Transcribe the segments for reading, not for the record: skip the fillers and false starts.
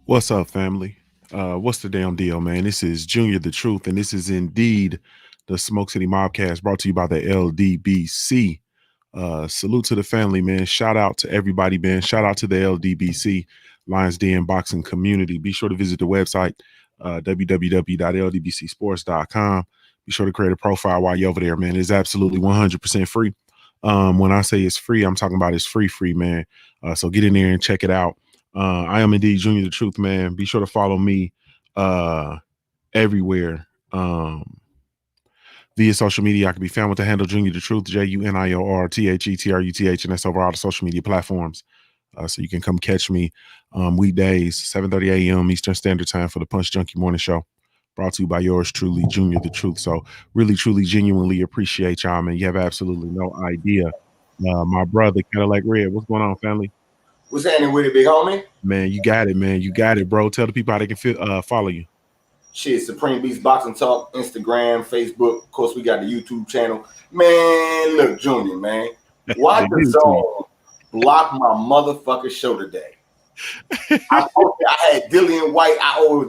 What's up, family? What's the damn deal, man? This is Junior the Truth, and this is indeed the Smoke City MobCast brought to you by the LDBC. Salute to the family, man. Shout out to everybody, man. Shout out to the LDBC, Lions Den Boxing Community. Be sure to visit the website, www.ldbcsports.com. Be sure to create a profile while you're over there, man. It's absolutely 100% free. When I say it's free, I'm talking about it's free, man. So get in there and check it out. I am indeed Junior the Truth, man. Be sure to follow me everywhere via social media. I can be found with the handle Junior the Truth, JUNIORTHETRUTH, and that's over all the social media platforms. So you can come catch me weekdays, 7:30 a.m. Eastern Standard Time for the Punch Junkie Morning Show. Brought to you by yours truly, Junior the Truth. So really, truly, genuinely appreciate y'all, man. You have absolutely no idea. My brother, Cadillac Red, what's going on, family? What's happening with it, big homie? Man, you got it, man. You got it, bro. Tell the people how they can follow you. Shit, Supreme Beast Boxing Talk, Instagram, Facebook. Of course, we got the YouTube channel. Man, look, Junior, man. Why the zone block my motherfucking show today? I had Dillian White.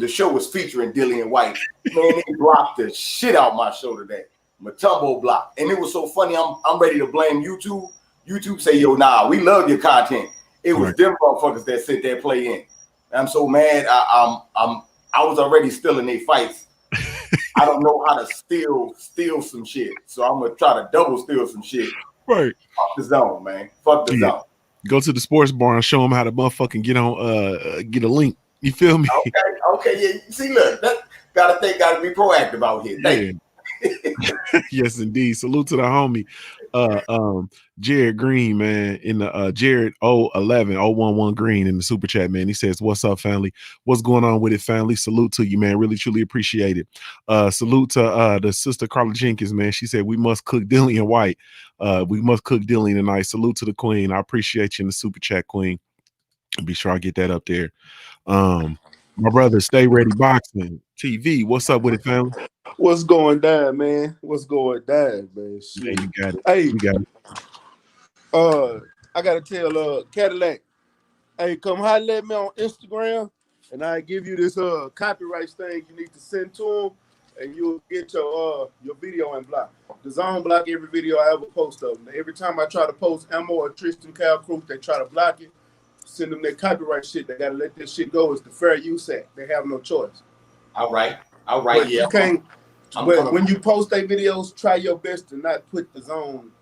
The show was featuring Dillian White. Man, they blocked the shit out my show today. Matumbo blocked. And it was so funny. I'm ready to blame YouTube. YouTube say, yo, nah, we love your content. It was them motherfuckers that sit there play in. I'm so mad. I was already still in their fights. I don't know how to steal some shit. So I'm gonna try to double steal some shit. Right. Fuck the zone, man. Fuck the zone. Go to the sports bar and show them how to motherfucking get a link. You feel me? Okay, yeah. See, look, gotta be proactive out here. Thank you. Yes, indeed. Salute to the homie. Jared Green, man, in the Jared 011 Green in the super chat, man. He says, "What's up, family? What's going on with it, family? Salute to you, man. Really, truly appreciate it. Salute to the sister Carla Jenkins, man. She said we must cook Dillian White. We must cook Dillian tonight. Salute to the queen. I appreciate you in the super chat, queen. Be sure I get that up there. My brother, Stay Ready Boxing TV. What's up with it, family? What's going down, man? What's going down, man? Shit. Yeah, you got it. Hey, you got it. I gotta tell Cadillac, hey, come holler at me on Instagram, and I give you this copyright thing you need to send to them, and you'll get your video and block. The zone block every video I ever post of them. Every time I try to post Ammo or Tristan Cal Cruz, they try to block it. Send them that copyright shit. They gotta let this shit go. It's the Fair Use Act. They have no choice. All right. But Yeah. You can't. When you post their videos, try your best to not put the zone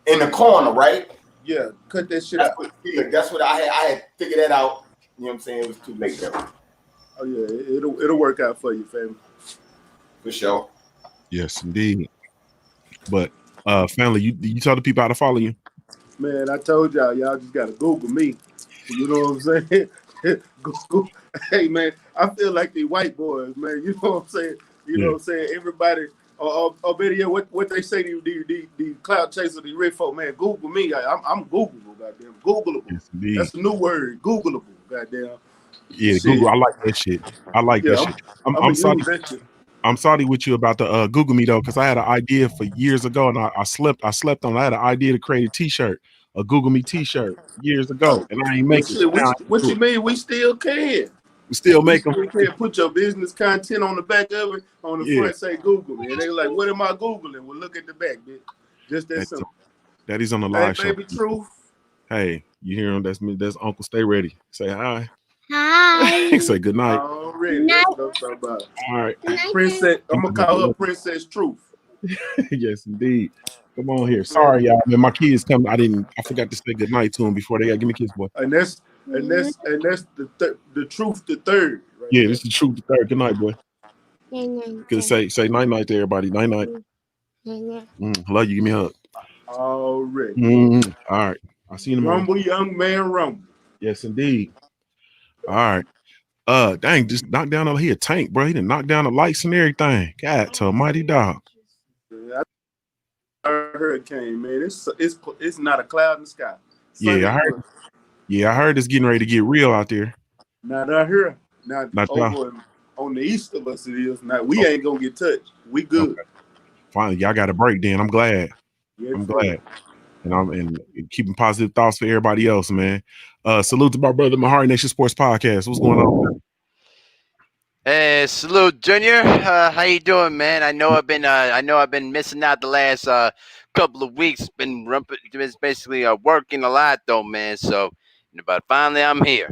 in the corner, right? Yeah, cut that shit out. That's what I had figured that out. You know what I'm saying? It was too late there. Oh yeah, it'll work out for you, family. For sure. Yes, indeed. But family, you tell the people how to follow you. Man, I told y'all just gotta Google me. You know what I'm saying? Google. Hey man, I feel like the white boys, man. You know what I'm saying? You know what I'm saying? Everybody, or better yet, what they say to the cloud chaser, the red folk, man, Google me. I'm Googleable, goddamn. Googleable. Yes, that's a new word. Googleable, goddamn. Yeah, shit. Google. I like that shit. I like that shit. I'm sorry. I'm sorry with you about the Google me though, because I had an idea for years ago, and I slept on. I had an idea to create a T-shirt, a Google me T-shirt years ago, and I ain't making it. What you mean? We still can. We still make them. You can put your business content on the back of it. On the front, say Google me. And they like, what am I Googling? Well, look at the back, bitch. Just that simple. That on the live show. Baby Truth. Hey, you hear him? That's me. That's Uncle Stay Ready. Say hi. Hi. Say good night. Already. That's what I'm talking about. All right. Princess. I'm gonna call her Princess Truth. Yes, indeed. Come on here. Sorry, y'all. Man, my kids come. I forgot to say good night to them before they got give me a kiss, boy. And that's the truth. The third. Right? Yeah, this is the truth. The third. Good night, boy. Good. Say night night to everybody. Night night. Love you. Give me a hug. Already. All right. I'll see you in the morning. Rumble, young man, rumble. Yes, indeed. All right. Dang, just knocked down a tank, bro. He done knocked down the lights and everything. God, to a mighty dog. Yeah, a hurricane, man. It's not a cloud in the sky. I heard it's getting ready to get real out there. Not out here. Not over on the east of us it is. Now we ain't gonna get touched. We good. Okay. Finally, y'all got a break then. I'm glad. Yes, I'm glad. and keeping positive thoughts for everybody else, man. Salute to my brother, my Heart Nation Sports Podcast. What's going on? Hey, salute, Junior. How you doing, man? I know I've been missing out the last couple of weeks. Just basically working a lot though, man. So, but finally I'm here.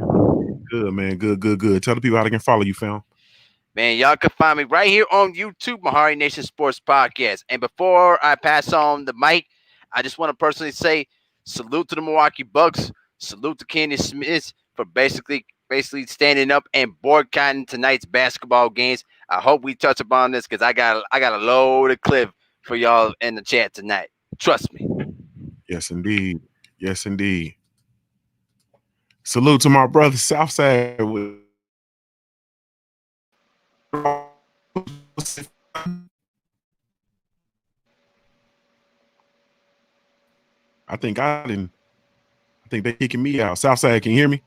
Good, man. Good. Tell the people how they can follow you, fam. Man, y'all can find me right here on YouTube, Mahari Nation Sports Podcast. And before I pass on the mic, I just want to personally say salute to the Milwaukee Bucks, salute to Kenny Smith for basically standing up and boycotting tonight's basketball games. I hope we touch upon this because I got a load of clip for y'all in the chat tonight. Trust me. Yes, indeed. Yes, indeed. Salute to my brother Southside. I think I didn't. I think they kicking me out. Southside, can you hear me?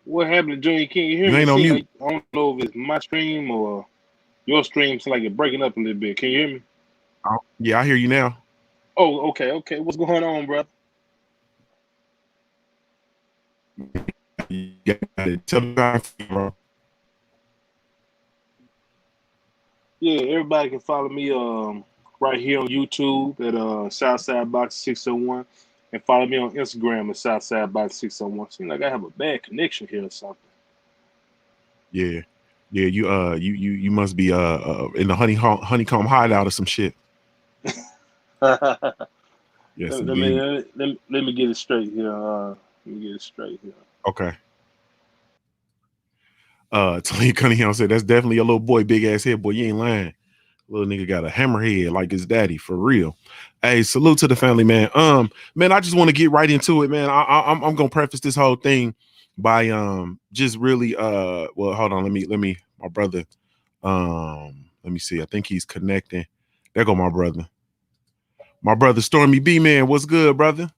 What happened, Junior? Can you hear You me? ain't on See, mute. I don't know if it's my stream or your stream. Seems like it's breaking up a little bit. Can you hear me? Yeah, I hear you now. Oh, okay. What's going on, brother? You got it. Tell me how I feel, bro. Yeah, everybody can follow me right here on YouTube at Southside Box 601 and follow me on Instagram at Southside Box 601. Seems like I have a bad connection here or something. Yeah. Yeah, you must be in the honeycomb hideout or some shit. Yes, let indeed. me get it straight here. Okay. Tony Cunningham said that's definitely a little boy, big ass head boy. You ain't lying. Little nigga got a hammerhead like his daddy for real. Hey, salute to the family, man. Man, I just want to get right into it, man. I'm gonna preface this whole thing by just really well, hold on, let me my brother let me see. I think he's connecting. There go my brother. My brother Stormy B, man. What's good, brother?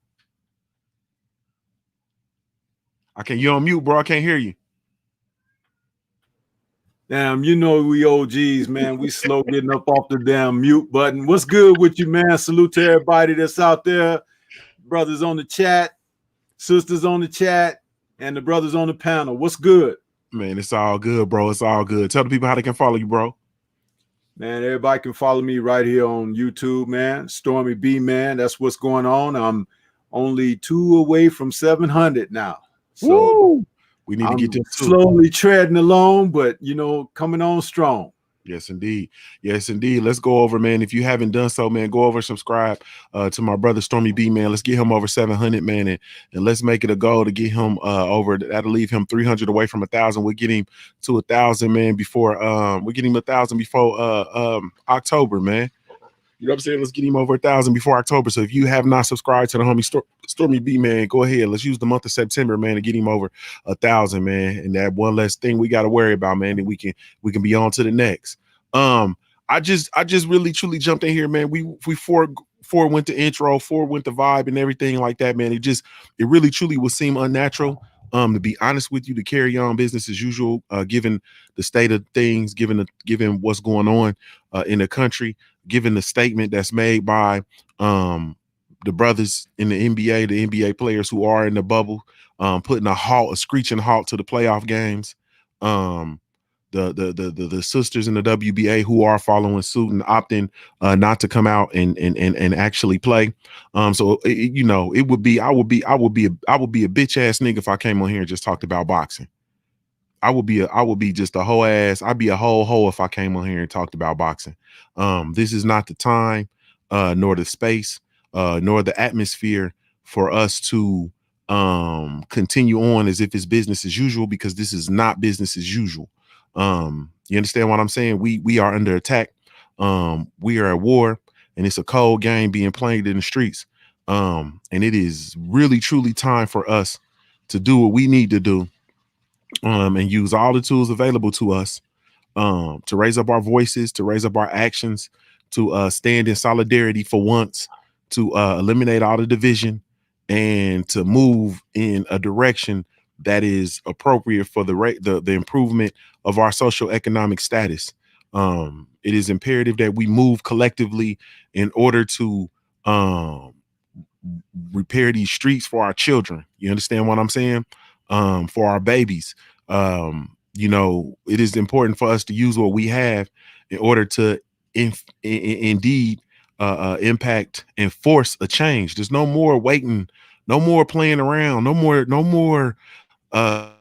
You on mute, bro. I can't hear you. Damn, you know we OGs, man. We slow getting up off the damn mute button. What's good with you, man? Salute to everybody that's out there. Brothers on the chat, sisters on the chat, and the brothers on the panel. What's good? Man, it's all good, bro. It's all good. Tell the people how they can follow you, bro. Man, everybody can follow me right here on YouTube, man. Stormy B, man. That's what's going on. I'm only 2 away from 700 now. So woo! We need to get I'm this slowly treading along, but, coming on strong. Yes, indeed. Yes, indeed. Let's go over, man. If you haven't done so, man, go over, subscribe to my brother Stormy B, man. Let's get him over 700, man, and let's make it a goal to get him over. That'll leave him 300 away from 1,000. We'll get him to 1,000, man, before we'll get him 1,000 before October, man. You know what I'm saying? Let's get him over 1,000 before October. So if you have not subscribed to the homie Stormy B, man, go ahead. Let's use the month of September, man, to get him over 1,000, man. And that one less thing we got to worry about, man. And we can be on to the next. I just really truly jumped in here, man. We four went to intro, 4 went to vibe and everything like that, man. It really truly would seem unnatural. To be honest with you, to carry on business as usual, given the state of things, given what's going on in the country, given the statement that's made by the brothers in the NBA, the NBA players who are in the bubble, putting a screeching halt to the playoff games. The sisters in the WBA who are following suit and opting not to come out and actually play. So it would be I would be a bitch ass nigga if I came on here and just talked about boxing. I would be just a whole ass. I'd be a whole hoe if I came on here and talked about boxing. This is not the time, nor the space, nor the atmosphere for us to continue on as if it's business as usual, because this is not business as usual. You understand what I'm saying? We are under attack. We are at war, and it's a cold game being played in the streets. And it is really truly time for us to do what we need to do. And use all the tools available to us to raise up our voices, to raise up our actions, to stand in solidarity for once, to eliminate all the division, and to move in a direction that is appropriate for the improvement of our social economic status. It is imperative that we move collectively in order to repair these streets for our children. You understand what I'm saying? For our babies. It is important for us to use what we have in order to indeed impact and force a change. There's no more waiting, no more playing around, no more no more. I,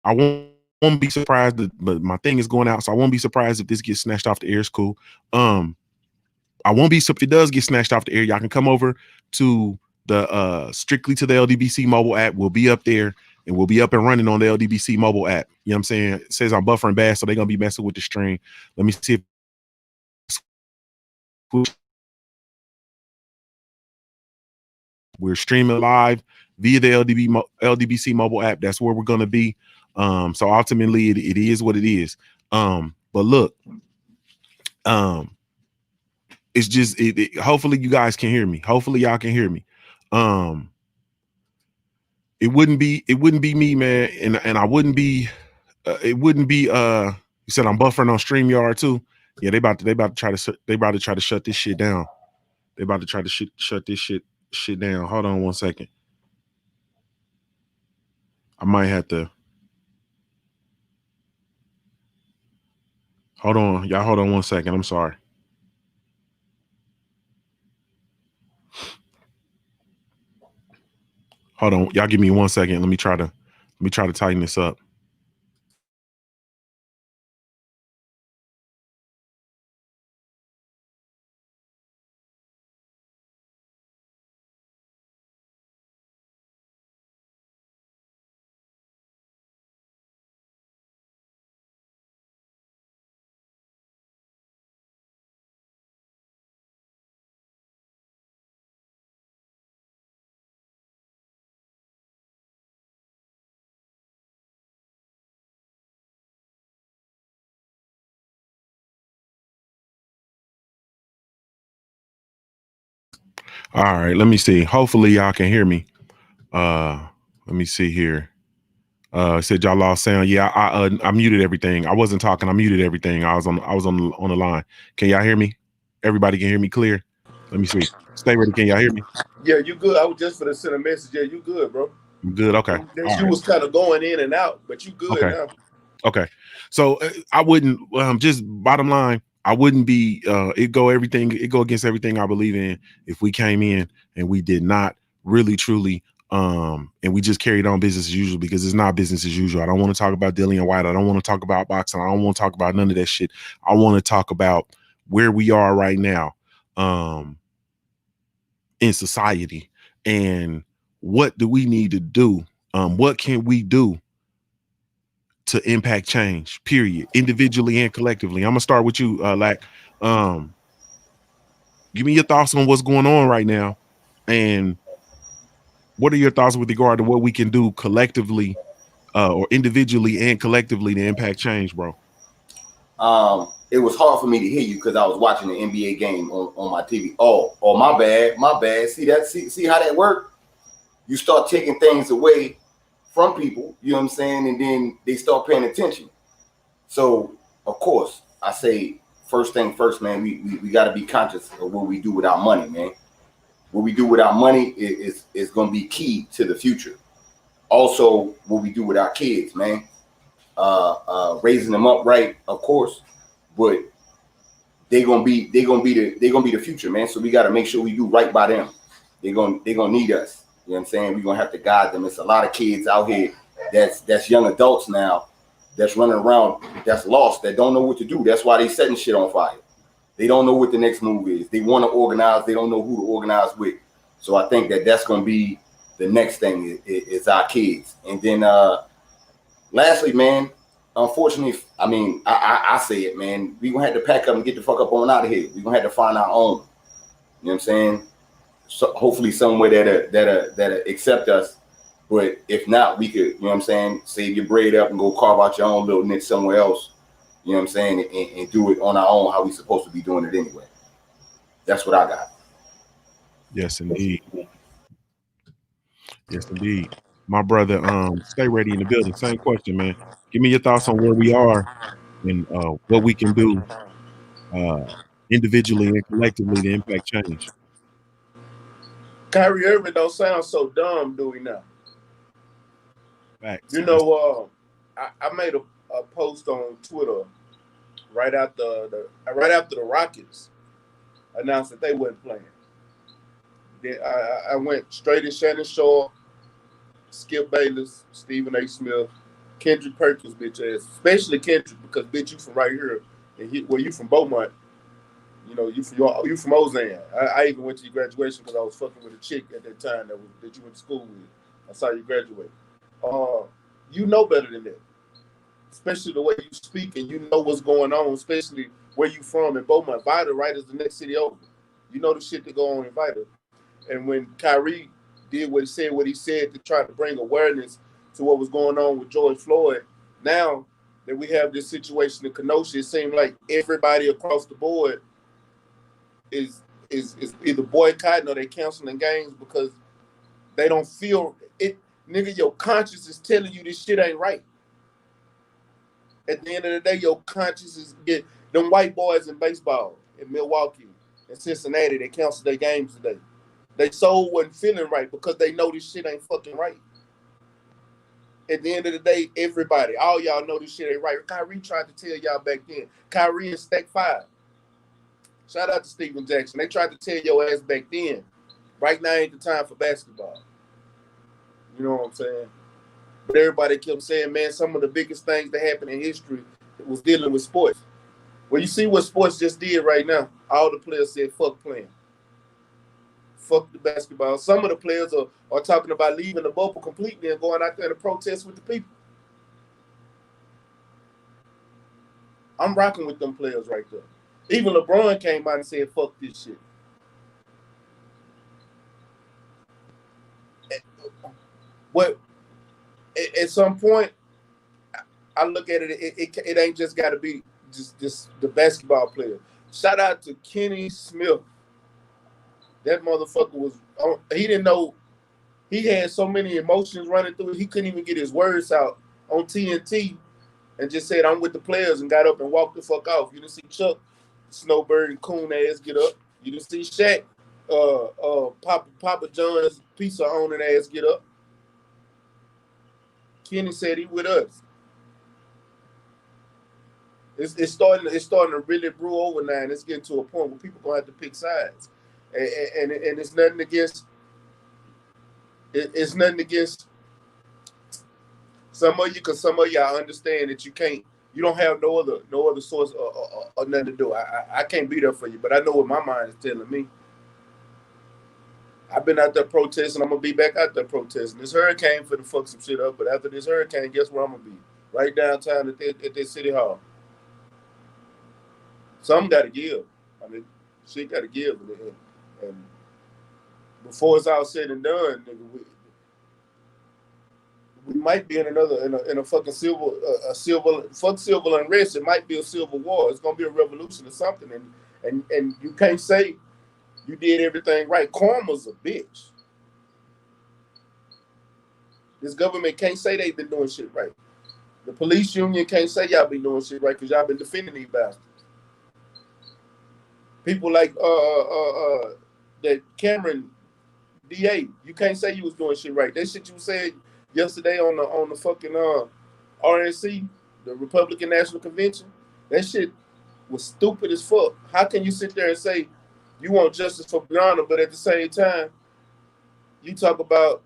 I won't be surprised, but my thing is going out, so I won't be surprised if this gets snatched off the air. It's cool. I won't be if it does get snatched off the air. Y'all can come over to the strictly to the LDBC mobile app. We'll be up there and we'll be up and running on the LDBC mobile app. You know what I'm saying? It says I'm buffering bad, so they're gonna be messing with the stream. Let me see if we're streaming live via the LDBC mobile app. That's where we're gonna be. So ultimately, it is what it is. But look, it's just hopefully you guys can hear me. Hopefully y'all can hear me. It wouldn't be me, man, and I wouldn't be you said I'm buffering on StreamYard too. Yeah, they about to try to shut this shit down. They about to try to shut this shit down. Hold on one second. I might have to hold on. Y'all hold on one second. I'm sorry. Hold on. Y'all give me 1 second. Let me try to tighten this up. All right, let me see. Hopefully y'all can hear me. Let me see here. It said y'all lost sound. Yeah, I muted everything. I wasn't talking. I muted everything. I was on the line. Can y'all hear me? Everybody can hear me clear. Let me see. Stay ready. Can y'all hear me? Yeah, you good. I was just for to send a message. Yeah, you good, bro. I'm good. Okay. That you was kind of going in and out, but you good Okay. now. Okay. So I wouldn't just bottom line, I wouldn't be it go against everything I believe in if we came in and we did not really truly and we just carried on business as usual, because it's not business as usual. I don't want to talk about Dillian White. I don't want to talk about boxing. I don't want to talk about none of that shit. I want to talk about where we are right now in society, and what do we need to do? What can we do to impact change, period, individually and collectively? I'm gonna start with you, Lack. Give me your thoughts on what's going on right now, and what are your thoughts with regard to what we can do collectively, or individually and collectively to impact change, bro? It was hard for me to hear you because I was watching the NBA game on my TV. Oh, my bad. See that? See how that worked? You start taking things away from people, you know what I'm saying, and then they start paying attention. So, of course, I say first thing first, man. We got to be conscious of what we do with our money, man. What we do with our money is going to be key to the future. Also, what we do with our kids, man. Raising them up right, of course, but they're gonna be the future, man. So we got to make sure we do right by them. They're gonna need us. You know what I'm saying? We're gonna have to guide them. It's a lot of kids out here that's young adults now that's running around, that's lost, that don't know what to do. That's why they setting shit on fire. They don't know what the next move is. They want to organize. They don't know who to organize with. So I think that's gonna be the next thing is our kids. And then lastly, man, unfortunately, I mean, I say it, man. We gonna have to pack up and get the fuck up on out of here. We gonna have to find our own. You know what I'm saying? So hopefully somewhere that accept us. But if not, we could, you know what I'm saying, save your bread up and go carve out your own little niche somewhere else. You know what I'm saying, and do it on our own how we supposed to be doing it anyway. That's what I got. Yes, indeed. Yes, indeed. My brother, stay ready in the building. Same question, man. Give me your thoughts on where we are and what we can do uh, individually and collectively to impact change. Kyrie Irving don't sound so dumb, do he now? Facts. You know, I made a post on Twitter right after the Rockets announced that they wasn't playing. Then I went straight to Shannon Sharpe, Skip Bayless, Stephen A. Smith, Kendrick Perkins, bitch ass, especially Kendrick because bitch you from right here, and you from Beaumont. You know, you from Ozan. I even went to your graduation because I was fucking with a chick at that time that you went to school with. I saw you graduate. You know better than that, especially the way you speak and you know what's going on, especially where you from in Beaumont. Vida, right, is the next city over. You know the shit that go on in Vida. And when Kyrie did what he said to try to bring awareness to what was going on with George Floyd, now that we have this situation in Kenosha, it seems like everybody across the board is either boycotting or they canceling games because they don't feel it. Nigga, your conscience is telling you this shit ain't right. At the end of the day, your conscience is get them white boys in baseball in Milwaukee and Cincinnati. They canceled their games today. They soul wasn't feeling right because they know this shit ain't fucking right. At the end of the day, everybody, all y'all know this shit ain't right. Kyrie tried to tell y'all back then. Kyrie and Stack 5. Shout out to Steven Jackson. They tried to tell your ass back then. Right now ain't the time for basketball. You know what I'm saying? But everybody kept saying, man, some of the biggest things that happened in history was dealing with sports. Well, you see what sports just did right now. All the players said, fuck playing. Fuck the basketball. Some of the players are talking about leaving the bubble completely and going out there to protest with the people. I'm rocking with them players right there. Even LeBron came out and said, fuck this shit. What at some point, I look at it, it ain't just got to be just the basketball player. Shout out to Kenny Smith. That motherfucker he didn't know, he had so many emotions running through it, he couldn't even get his words out on TNT and just said, I'm with the players and got up and walked the fuck off. You didn't see Chuck, Snowbird and Coon ass get up. You didn't see Shaq, Papa John's pizza owning ass get up. Kenny said he with us. It's starting to really brew over now, and it's getting to a point where people gonna have to pick sides, and it's nothing against. It's nothing against some of you, because some of y'all understand that you don't have no other source or nothing to do. I can't be there for you, but I know what my mind is telling me. I've been out there protesting. I'm gonna be back out there protesting. This hurricane for to fuck some shit up, but after this hurricane, guess where I'm gonna be? Right downtown at that city hall. Some got to give. I mean, shit got to give. And before it's all said and done, nigga, we might be in a fucking civil unrest. It might be a civil war. It's gonna be a revolution or something. And you can't say you did everything right. Karma's a bitch. This government can't say they've been doing shit right. The police union can't say y'all been doing shit right because y'all been defending these bastards. People like that Cameron DA, you can't say you was doing shit right. That shit you said yesterday on the fucking RNC, the Republican National Convention, that shit was stupid as fuck. How can you sit there and say you want justice for Breonna, but at the same time you talk about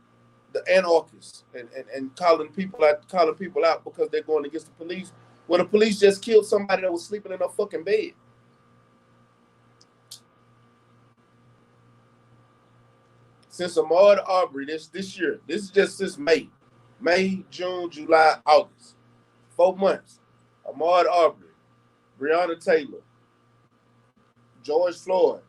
the anarchists and calling people out because they're going against the police when the police just killed somebody that was sleeping in a fucking bed. Since Ahmaud Arbery this year, this is just since May, June, July, August, 4 months. Ahmaud Arbery, Breonna Taylor, George Floyd,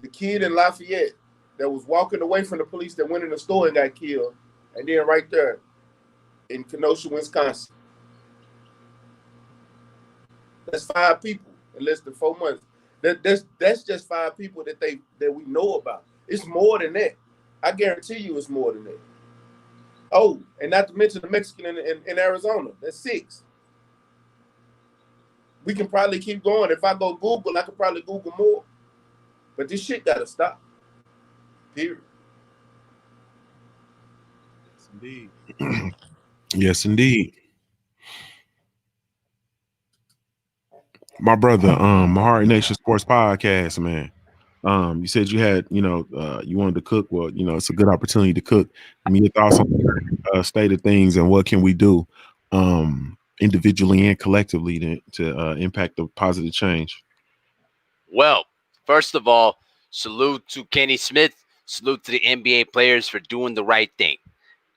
the kid in Lafayette that was walking away from the police that went in the store and got killed, and then right there in Kenosha, Wisconsin. That's 5 people in less than 4 months. That's just 5 people that we know about. It's more than that. I guarantee you it's more than that. Oh, and not to mention the Mexican in Arizona. That's six. We can probably keep going. If I go Google, I could probably Google more. But this shit gotta stop. Period. Yes, indeed. Yes, indeed. My brother, my Heart Nation Sports Podcast, man. You said you had, you wanted to cook. Well, it's a good opportunity to cook. I mean, your thoughts on the state of things and what can we do, individually and collectively to impact the positive change. Well, first of all, salute to Kenny Smith. Salute to the NBA players for doing the right thing.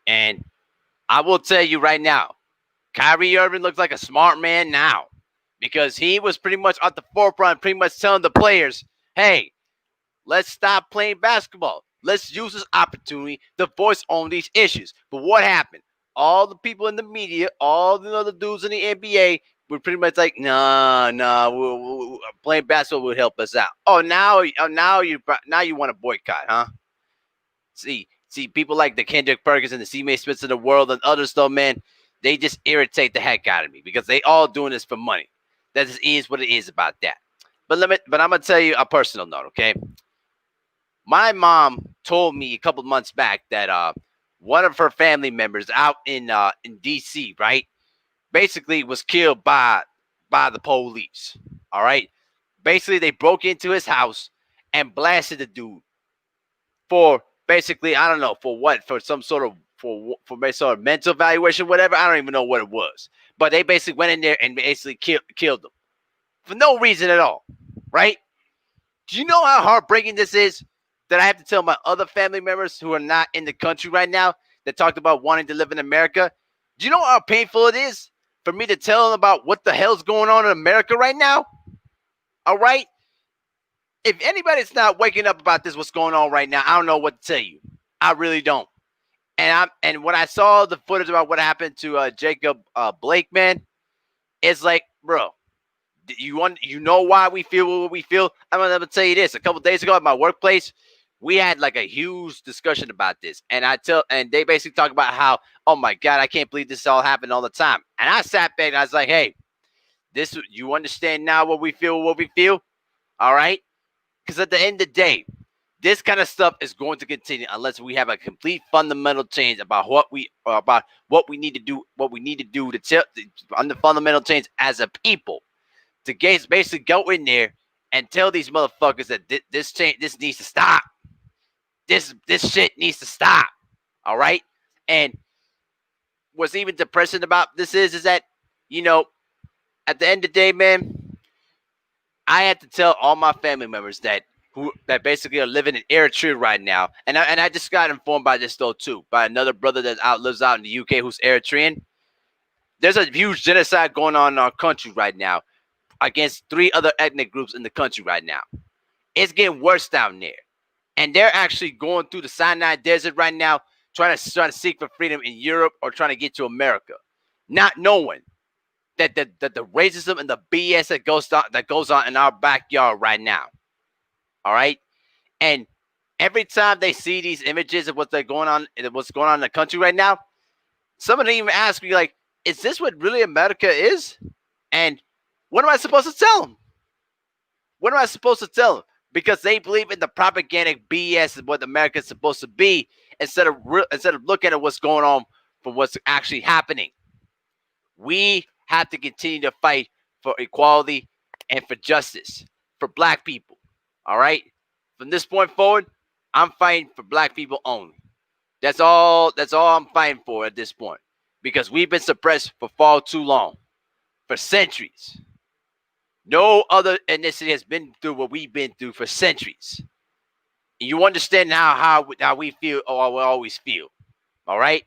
And I will tell you right now, Kyrie Irving looks like a smart man now because he was pretty much at the forefront, pretty much telling the players, hey, let's stop playing basketball. Let's use this opportunity to voice on these issues. But what happened? All the people in the media, all the other dudes in the NBA were pretty much like, nah, playing basketball would help us out. Now you want to boycott, huh? See, people like the Kendrick Perkins and the C. May Smiths of the world and others, though, man, they just irritate the heck out of me because they all doing this for money. That just is what it is about that. But I'm gonna tell you a personal note, okay? My mom told me a couple months back that one of her family members out in DC, right, basically was killed by the police. All right, basically they broke into his house and blasted the dude for basically I don't know for what for some sort of for some sort of mental evaluation, whatever. I don't even know what it was, but they basically went in there and basically killed him for no reason at all, right? Do you know how heartbreaking this is? That I have to tell my other family members who are not in the country right now that talked about wanting to live in America. Do you know how painful it is for me to tell them about what the hell's going on in America right now? All right? If anybody's not waking up about this, what's going on right now, I don't know what to tell you. I really don't. And when I saw the footage about what happened to Jacob Blake, man, it's like, bro, you know why we feel what we feel. I'm gonna tell you this. A couple days ago at my workplace, we had like a huge discussion about this, and they basically talk about how, oh my god, I can't believe this all happened all the time. And I sat back and I was like, hey, this you understand now what we feel, all right? Because at the end of the day, this kind of stuff is going to continue unless we have a complete fundamental change about what we need to do, to tell on the fundamental change as a people to basically go in there and tell these motherfuckers that this needs to stop. This shit needs to stop. All right. And what's even depressing about this is that you know at the end of the day, man, I had to tell all my family members that basically are living in Eritrea right now, and I just got informed by this though too by another brother that lives out in the UK who's Eritrean. There's a huge genocide going on in our country right now against 3 other ethnic groups in the country right now. It's getting worse down there. And they're actually going through the Sinai Desert right now, trying to seek for freedom in Europe or trying to get to America, not knowing that the racism and the BS that goes on in our backyard right now. All right, and every time they see these images of what's going on in the country right now, some of them even ask me like, "Is this what really America is?" And what am I supposed to tell them? What am I supposed to tell them? Because they believe in the propagandic BS of what America is supposed to be instead of looking at what's going on for what's actually happening. We have to continue to fight for equality and for justice for black people. All right? From this point forward, I'm fighting for black people only. That's all I'm fighting for at this point. Because we've been suppressed for far too long. For centuries. No other ethnicity has been through what we've been through for centuries. You understand now how we feel or we always feel. All right?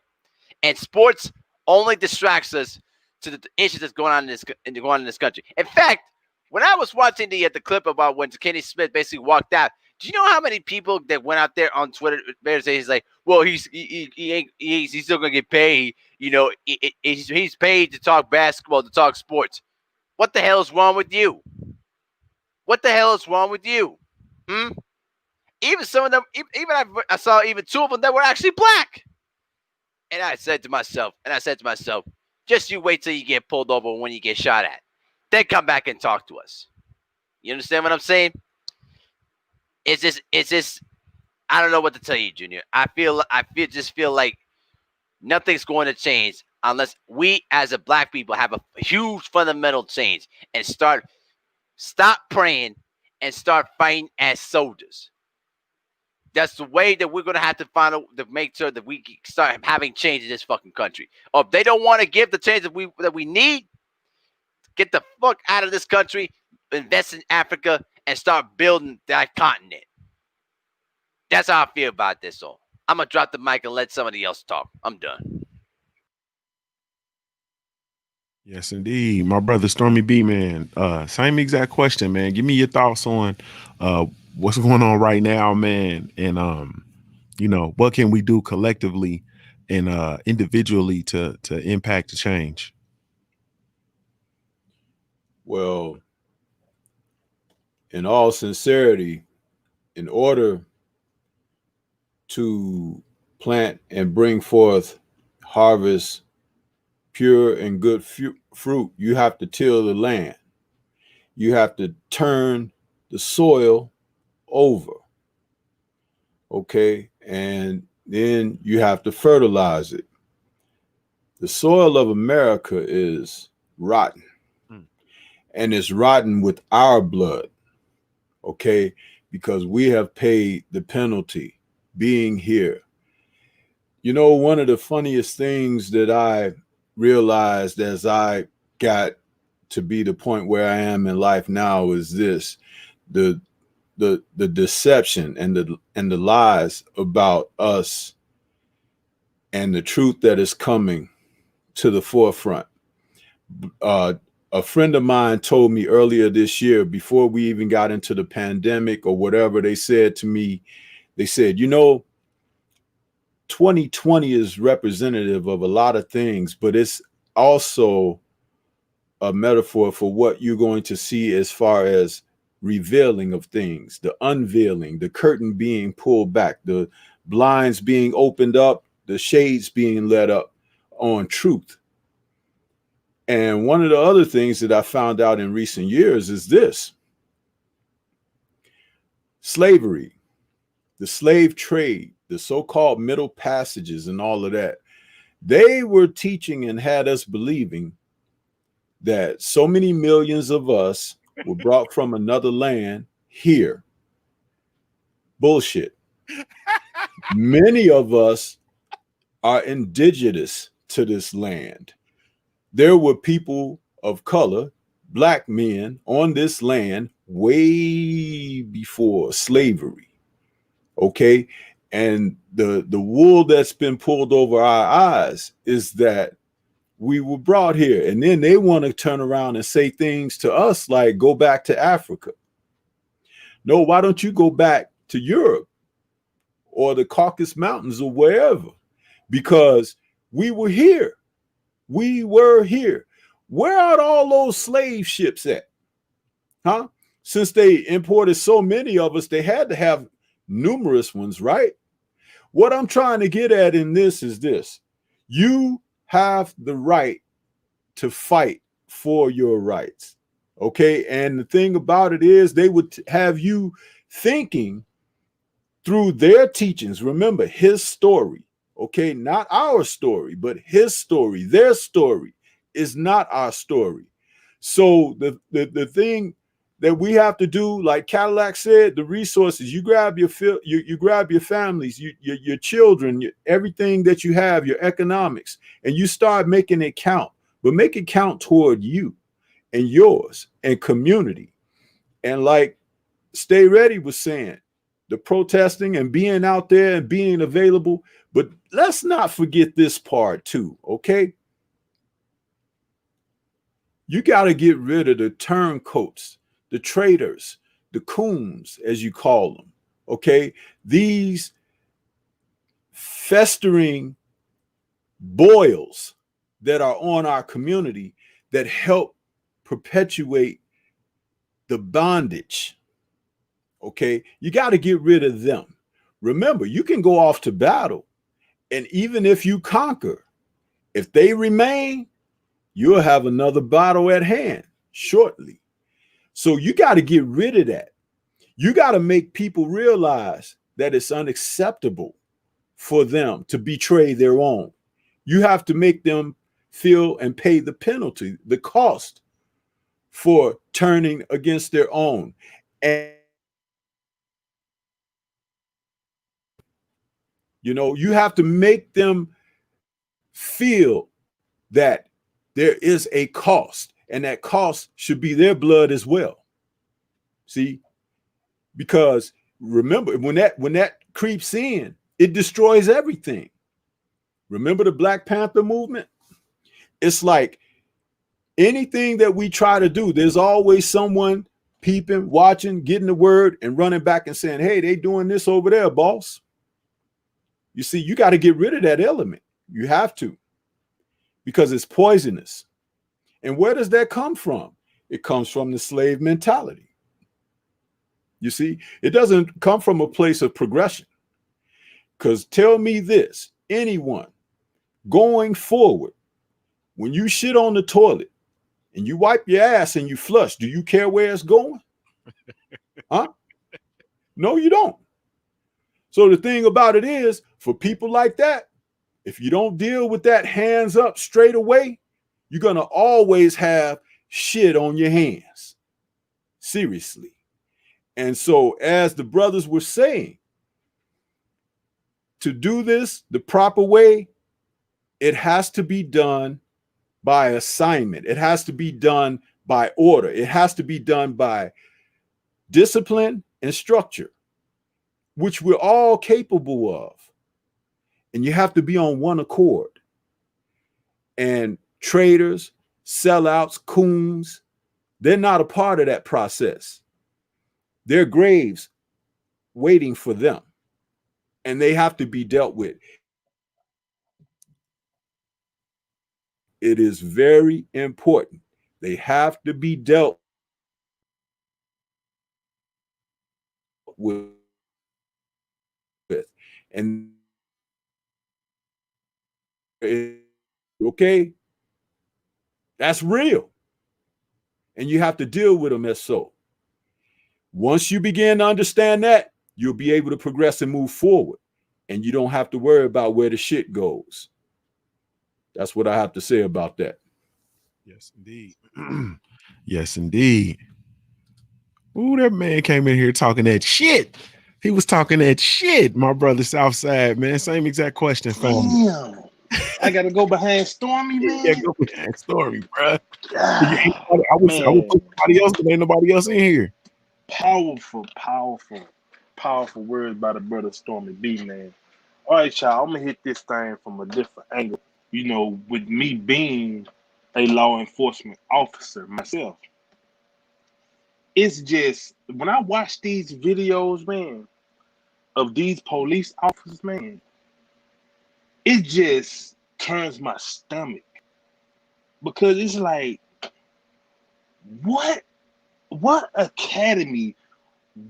And sports only distracts us to the issues that's going on in this country. In fact, when I was watching the clip about when Kenny Smith basically walked out, do you know how many people that went out there on Twitter? He's like, well, he's still gonna get paid. You know, he's paid to talk basketball, to talk sports. What the hell is wrong with you? What the hell is wrong with you? Hmm? Even some of them, even I saw even 2 of them that were actually black. And I said to myself, just you wait till you get pulled over when you get shot at. Then come back and talk to us. You understand what I'm saying? It's just I don't know what to tell you, Junior. Just feel like nothing's going to change unless we as a black people have a huge fundamental change and stop praying and start fighting as soldiers. That's the way that we're going to have to find out to make sure that we start having change in this fucking country. Or if they don't want to give the change that we need, get the fuck out of this country, invest in Africa, and start building that continent. That's how I feel about this all. I'm going to drop the mic and let somebody else talk. I'm done. Yes, indeed. My brother Stormy B, man. Same exact question, man. Give me your thoughts on what's going on right now, man. And what can we do collectively and individually to impact the change? Well, in all sincerity, in order to plant and bring forth harvest pure and good fruit, you have to till the land. You have to turn the soil over. Okay. And then you have to fertilize it. The soil of America is rotten. And it's rotten with our blood. Okay. Because we have paid the penalty being here. You know, one of the funniest things that I realized as I got to be the point where I am in life now is this: the deception and the lies about us and the truth that is coming to the forefront. A friend of mine told me earlier this year, before we even got into the pandemic or whatever, they said to me, they said, 2020 is representative of a lot of things, but it's also a metaphor for what you're going to see as far as revealing of things, the unveiling, the curtain being pulled back, the blinds being opened up, the shades being let up on truth. And one of the other things that I found out in recent years is this: slavery, the slave trade, the so-called middle passages and all of that. They were teaching and had us believing that so many millions of us were brought from another land here. Bullshit. Many of us are indigenous to this land. There were people of color, black men on this land way before slavery. Okay. And the wool that's been pulled over our eyes is that we were brought here. And then they want to turn around and say things to us like, go back to Africa. No, why don't you go back to Europe or the Caucasus Mountains or wherever? Because we were here. We were here. Where are all those slave ships at? Huh? Since they imported so many of us, they had to have numerous ones, right? What I'm trying to get at in this is this: you have the right to fight for your rights. Okay. And the thing about it is, they would have you thinking through their teachings. Remember, his story. Okay. Not our story, but his story. Their story is not our story. So the thing that we have to do, like Cadillac said, the resources, you grab you grab your families, your children, everything that you have, your economics, and you start making it count. But make it count toward you and yours and community. And like Stay Ready was saying, the protesting and being out there and being available. But let's not forget this part too, okay? You got to get rid of the turncoats, the traitors, the coons, as you call them, okay? These festering boils that are on our community that help perpetuate the bondage, okay? You got to get rid of them. Remember, you can go off to battle And even if you conquer, if they remain, you'll have another battle at hand shortly. So you got to get rid of that. You got to make people realize that it's unacceptable for them to betray their own. You have to make them feel and pay the penalty, the cost for turning against their own. And you know, you have to make them feel that there is a cost, and that cost should be their blood as well. See, because remember, when that creeps in, it destroys everything. Remember the Black Panther movement? It's like anything that we try to do, there's always someone peeping, watching, getting the word, and running back and saying, hey, they doing this over there, boss. You see, you got to get rid of that element. You have to, because it's poisonous. And where does that come from? It comes from the slave mentality. You see, it doesn't come from a place of progression. Because tell me this, anyone going forward, when you shit on the toilet and you wipe your ass and you flush, do you care where it's going? Huh? No, you don't. So the thing about it is, for people like that, if you don't deal with that hands up straight away, you're going to always have shit on your hands. Seriously. And so, as the brothers were saying, to do this the proper way, it has to be done by assignment. It has to be done by order. It has to be done by discipline and structure, which we're all capable of. And you have to be on one accord. And traitors, sellouts, coons, they're not a part of that process. Their graves waiting for them. And they have to be dealt with. It is very important. They have to be dealt with. And okay, that's real. And you have to deal with them as so. Once you begin to understand that, you'll be able to progress and move forward. And you don't have to worry about where the shit goes. That's what I have to say about that. Yes, indeed. Yes, indeed. Ooh, that man came in here talking that shit. He was talking that shit, my brother Southside, man. Same exact question, family. Damn. I gotta go behind Stormy, Yeah, man. go with that story, bro. Ah, I would man, put somebody else, but ain't nobody else in here. powerful, powerful, powerful words by the brother Stormy B, man. All right, y'all, I'm gonna hit this thing from a different angle. You know, with me being a law enforcement officer myself, it's just when I watch these videos, man, of these police officers, man, it just turns my stomach because it's like, what, what academy,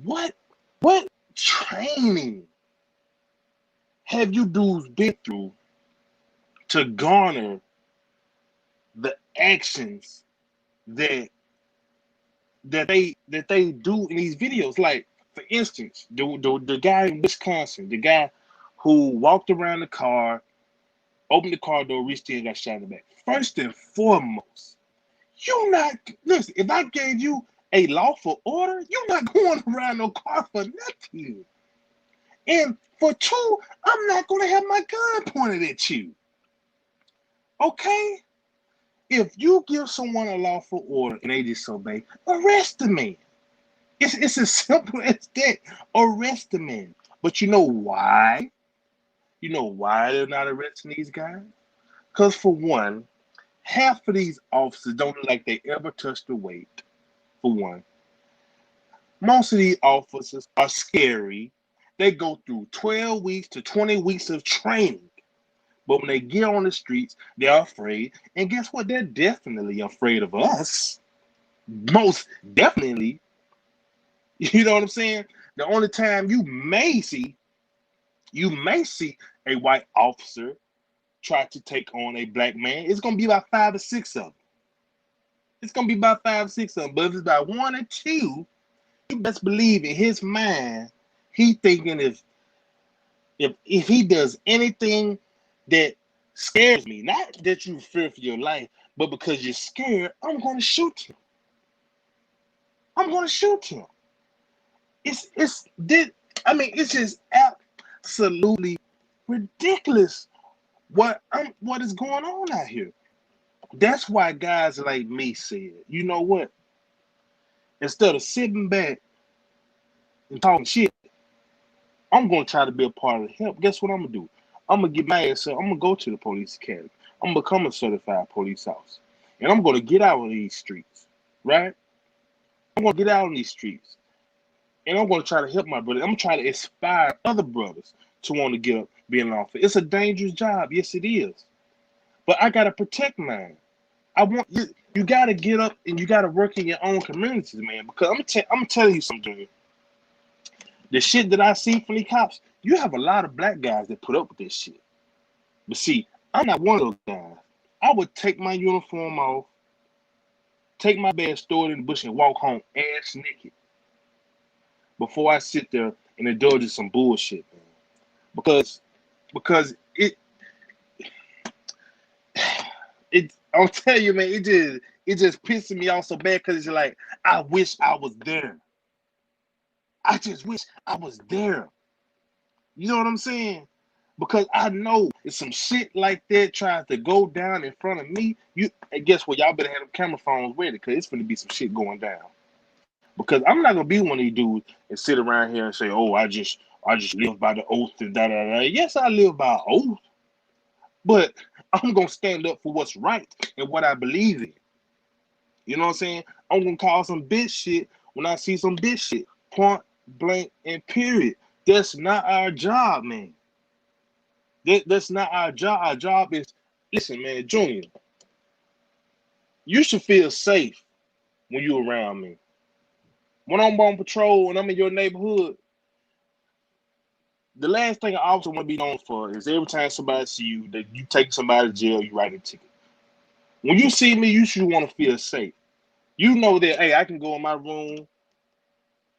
what, what training have you dudes been through to garner the actions that they do in these videos? Like, for instance, the guy in Wisconsin, the guy who walked around the car, opened the car door, reached in, and got shot in the back. First and foremost, you not listen. If I gave you a lawful order, you're not going around no car for nothing. And for two, I'm not gonna have my gun pointed at you. Okay? If you give someone a lawful order and they disobey, arrest the man. It's as simple as that. Arrest the man. But you know why? You know why they're not arresting these guys? Because for one, half of these officers don't look like they ever touched the weight. For one, most of these officers are scary. They go through 12 weeks to 20 weeks of training. But when they get on the streets, they're afraid. And guess what? They're definitely afraid of us. Most definitely. You know what I'm saying? The only time you may see a white officer try to take on a black man, it's gonna be about 5 or 6 of them. It's gonna be about 5 or 6 of them. But if it's about 1 or 2, you best believe in his mind, he thinking if he does anything that scares me, not that you fear for your life, but because you're scared, I'm gonna shoot him. I'm gonna shoot him. It's just absolutely ridiculous what is going on out here. That's why guys like me said, you know what? Instead of sitting back and talking shit, I'm gonna try to be a part of the help. Guess what I'm gonna do? I'm gonna get my ass up. I'm gonna go to the police academy. I'm gonna become a certified police officer, and I'm gonna get out on these streets, right? I'm gonna get out on these streets, and I'm gonna try to help my brother. I'm gonna try to inspire other brothers to want to get up, be an officer. It's a dangerous job, yes, it is, but I gotta protect mine. I want you. You gotta get up and you gotta work in your own communities, man. Because I'm telling you something. The shit that I see from the cops, you have a lot of black guys that put up with this shit. But see, I'm not one of those guys. I would take my uniform off, take my bag, store it in the bush, and walk home ass naked before I sit there and indulge in some bullshit, man. Because I'll tell you, man, it just pisses me off so bad because it's like, I wish I was there. I just wish I was there. You know what I'm saying? Because I know if some shit like that tries to go down in front of me, and guess what? Y'all better have them camera phones ready because it's going to be some shit going down. Because I'm not going to be one of these dudes and sit around here and say, oh, I just live by the oath and da-da-da. Yes, I live by oath. But I'm going to stand up for what's right and what I believe in. You know what I'm saying? I'm going to call some bitch shit when I see some bitch shit. Point, blank, and period. That's not our job, man. That's not our job. Our job is, listen, man, Junior, you should feel safe when you're around me. When I'm on patrol and I'm in your neighborhood, the last thing an officer want to be known for is every time somebody see you, that you take somebody to jail, you write a ticket. When you see me, you should want to feel safe. You know that, hey, I can go in my room,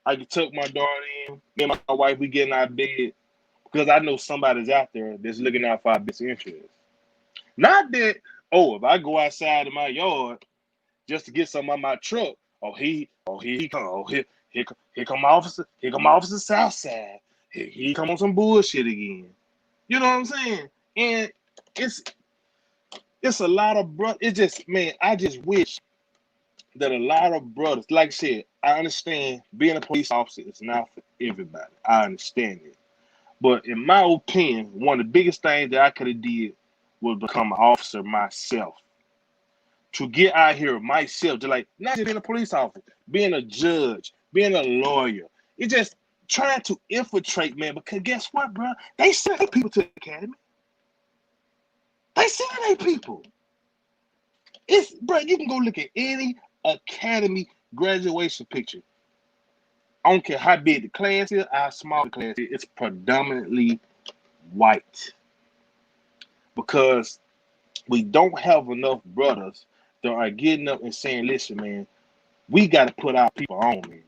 I can tuck my daughter in, me and my wife, we get in our bed, because I know somebody's out there that's looking out for our best interest. Not that, oh, if I go outside in my yard just to get something out of my truck, here come Officer Southside. He come on some bullshit again. You know what I'm saying? And it's a lot of brothers. It just, man, I just wish that a lot of brothers, like I said, I understand being a police officer is not for everybody. I understand it. But in my opinion, one of the biggest things that I could have did was become an officer myself. To get out here myself, to like, not just being a police officer, being a judge, being a lawyer. It's just trying to infiltrate, man, because guess what, bro? They send their people to the academy. They send their people. Bro, you can go look at any academy graduation picture. I don't care how big the class is, how small the class is, it's predominantly white. Because we don't have enough brothers that are getting up and saying, listen, man, we got to put our people on, man.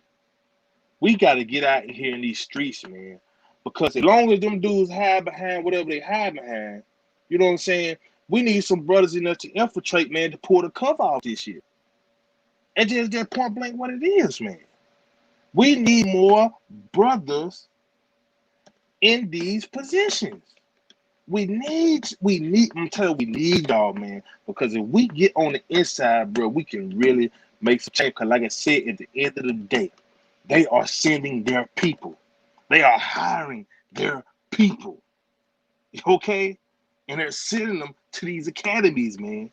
We got to get out here in these streets, man. Because as long as them dudes hide behind whatever they hide behind, you know what I'm saying? We need some brothers in there to infiltrate, man, to pull the cover off this shit. And just point blank what it is, man. We need more brothers in these positions. I'm telling you, we need y'all, man. Because if we get on the inside, bro, we can really make some change. Because like I said, at the end of the day, they are sending their people. They are hiring their people. Okay? And they're sending them to these academies, man.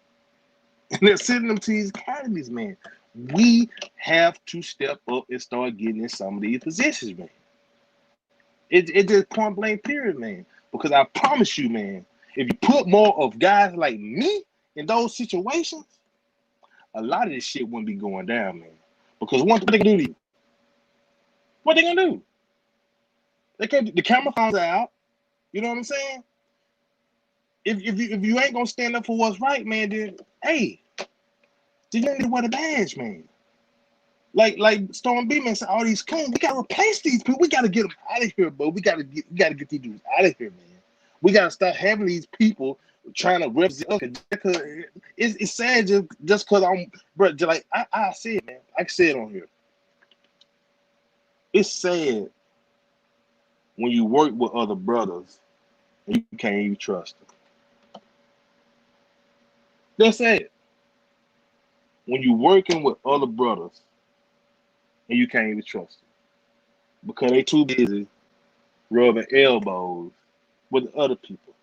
We have to step up and start getting in some of these positions, man. It just point blank period, man. Because I promise you, man, if you put more of guys like me in those situations, a lot of this shit wouldn't be going down, man. Because one thing they can do to you, what they gonna do? The camera phones are out. You know what I'm saying? if you ain't gonna stand up for what's right, man, then hey, then you don't need to wear the badge, man. Like Storm B, man, said, all these coons, we gotta replace these people. We gotta get them out of here, bro. We gotta get these dudes out of here, man. We gotta stop having these people trying to represent us. It's sad just because I'm, bro. Like I said, man, I said on here, it's sad when you work with other brothers and you can't even trust them. That's sad. When you're working with other brothers and you can't even trust them because they too busy rubbing elbows with other people.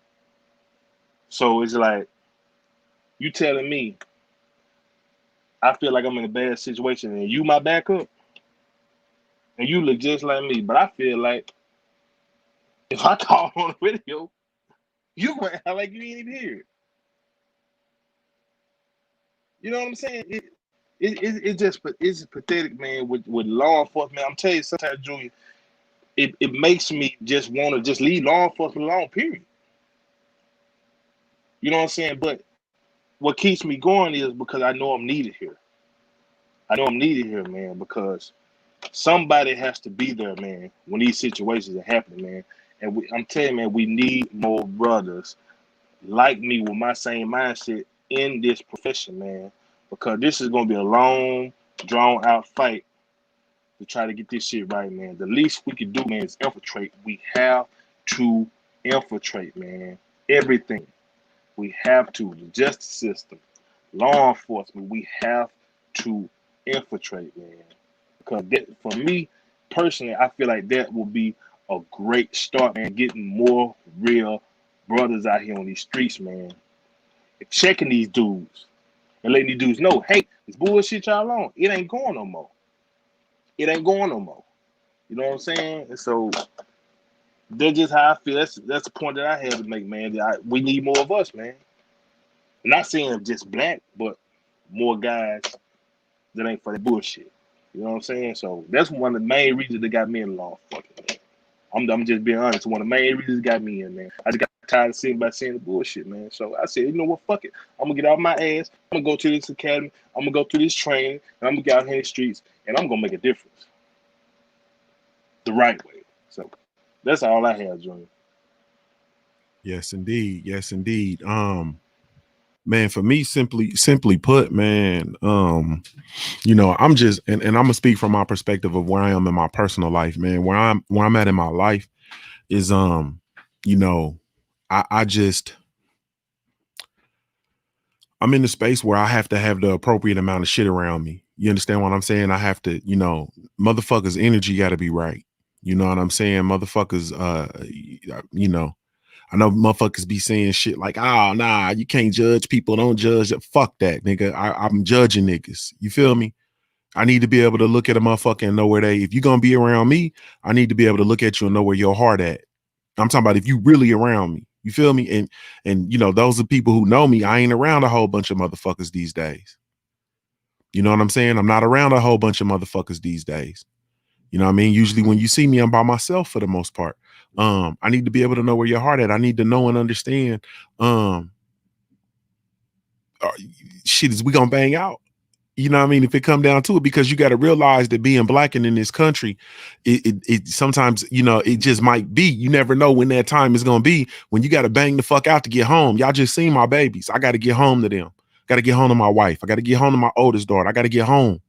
So it's like you telling me I feel like I'm in a bad situation and you my backup and you look just like me, but I feel like if I call on the video, you gonna act like you ain't even here. You know what I'm saying? It's pathetic, man. With law enforcement, I'm telling you, sometimes, Junior, it makes me just want to just leave law enforcement alone. Period. You know what I'm saying? But what keeps me going is because I know I'm needed here. I know I'm needed here, man, because somebody has to be there, man, when these situations are happening, man. And I'm telling you, man, we need more brothers like me with my same mindset in this profession, man, because this is going to be a long, drawn out fight to try to get this shit right, man. The least we can do, man, is infiltrate. We have to infiltrate, man. Everything. We have to. The justice system, law enforcement, we have to infiltrate, man. Because for me, personally, I feel like that will be a great start, man, getting more real brothers out here on these streets, man. And checking these dudes and letting these dudes know, hey, this bullshit y'all on, it ain't going no more. It ain't going no more. You know what I'm saying? And so that's just how I feel. That's the point that I had to make, man. We need more of us, man. I'm not saying just black, but more guys that ain't for the bullshit. You know what I'm saying? So that's one of the main reasons that got me in law enforcement, man. I'm just being honest. One of the main reasons that got me in, man. I just got tired of seeing the bullshit, man. So I said, you know what? Fuck it. I'm gonna get out my ass. I'm gonna go to this academy. I'm gonna go through this training, and I'm gonna get out here in the streets, and I'm gonna make a difference the right way. So that's all I have, Junior. Yes, indeed. Yes, indeed. Man, for me, simply put, man, you know, I'm just, and I'm gonna speak from my perspective of where I am in my personal life, man. Where I'm at in my life is, you know, I just, I'm in the space where I have to have the appropriate amount of shit around me. You understand what I'm saying? I have to, you know, motherfuckers' energy got to be right. You know what I'm saying? Motherfuckers, you know, I know motherfuckers be saying shit like, oh, nah, you can't judge people. Don't judge. Fuck that, nigga. I'm judging niggas. You feel me? I need to be able to look at a motherfucker and know where if you're going to be around me, I need to be able to look at you and know where your heart at. I'm talking about if you really around me. You feel me? And you know, those are people who know me. I ain't around a whole bunch of motherfuckers these days. You know what I'm saying? I'm not around a whole bunch of motherfuckers these days. You know what I mean? Usually when you see me, I'm by myself for the most part. I need to be able to know where your heart at. I need to know and understand. Shit, is we gonna bang out? You know what I mean? If it come down to it, because you got to realize that being black and in this country, it sometimes, you know, it just might be. You never know when that time is gonna be when you got to bang the fuck out to get home. Y'all just seen my babies. I got to get home to them. Got to get home to my wife. I got to get home to my oldest daughter. I got to get home.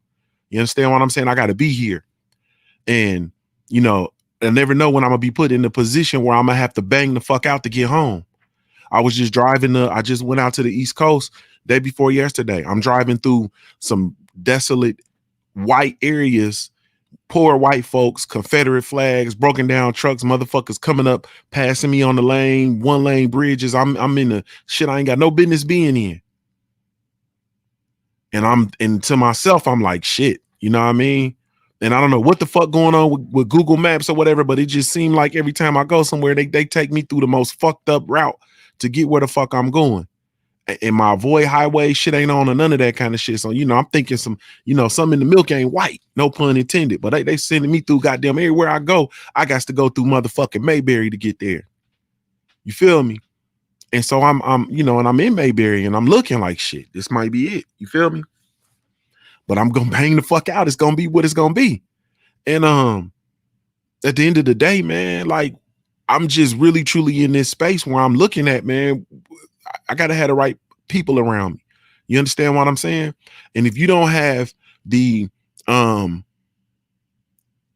You understand what I'm saying? I got to be here. And, you know, I never know when I'm gonna be put in a position where I'm gonna have to bang the fuck out to get home. I was just driving I just went out to the East Coast day before yesterday. I'm driving through some desolate white areas, poor white folks, Confederate flags, broken down trucks, motherfuckers coming up, passing me on the lane, 1-lane bridges. I'm in the shit I ain't got no business being in. And to myself, I'm like, shit, you know what I mean? And I don't know what the fuck going on with Google Maps or whatever, but it just seemed like every time I go somewhere, they take me through the most fucked up route to get where the fuck I'm going. And my avoid highway shit ain't on or none of that kind of shit. So, you know, I'm thinking something in the milk ain't white, no pun intended, but they sending me through goddamn everywhere I go. I got to go through motherfucking Mayberry to get there. You feel me? And so I'm you know, and I'm in Mayberry and I'm looking like shit. This might be it. You feel me? But I'm gonna bang the fuck out. It's gonna be what it's gonna be. And at the end of the day, man, like I'm just really truly in this space where I'm looking at, man, I gotta have the right people around me. You understand what I'm saying? And if you don't have um